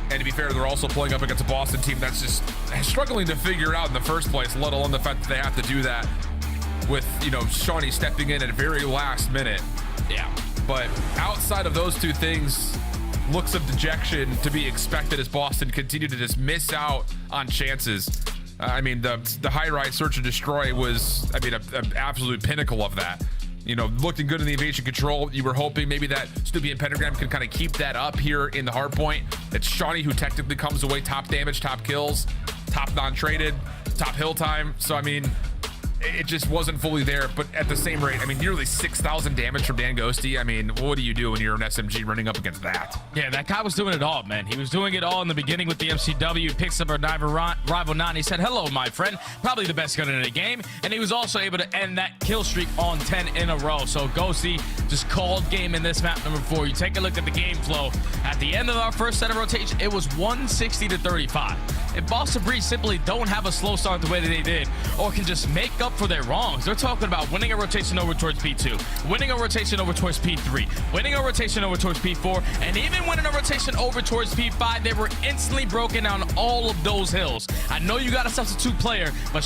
And to be fair, they're also playing up against a Boston team that's just struggling to figure it out in the first place, let alone the fact that they have to do that with, you know, Shawnee stepping in at the very last minute. Yeah. But outside of those 2 things, looks of dejection to be expected as Boston continue to just miss out on chances. I mean, the Highrise search and destroy was, I mean, an absolute pinnacle of that. You know, looking good in the invasion control. You were hoping maybe that Snoopy and Pentagram could kind of keep that up here in the hard point. It's Shawnee who technically comes away top damage, top kills, top non-traded, top hill time. So, I mean, it just wasn't fully there, but at the same rate, I mean, nearly 6,000 damage from Dan Ghosty. I mean, what do you do when you're an SMG running up against that? Yeah, that guy was doing it all, man. He was doing it all in the beginning with the MCW, picks up a rival 9. He said, hello, my friend. Probably the best gun in the game. And he was also able to end that kill streak on 10 in a row. So Ghosty just called game in this map number 4. You take a look at the game flow. At the end of our first set of rotation, it was 160 to 35. If Boston Breeze simply don't have a slow start the way that they did, or can just make up for their wrongs, they're talking about winning a rotation over towards P2, winning a rotation over towards P3, winning a rotation over towards P4, and even winning a rotation over towards P5. They were instantly broken down all of those hills. I know you got a substitute player, but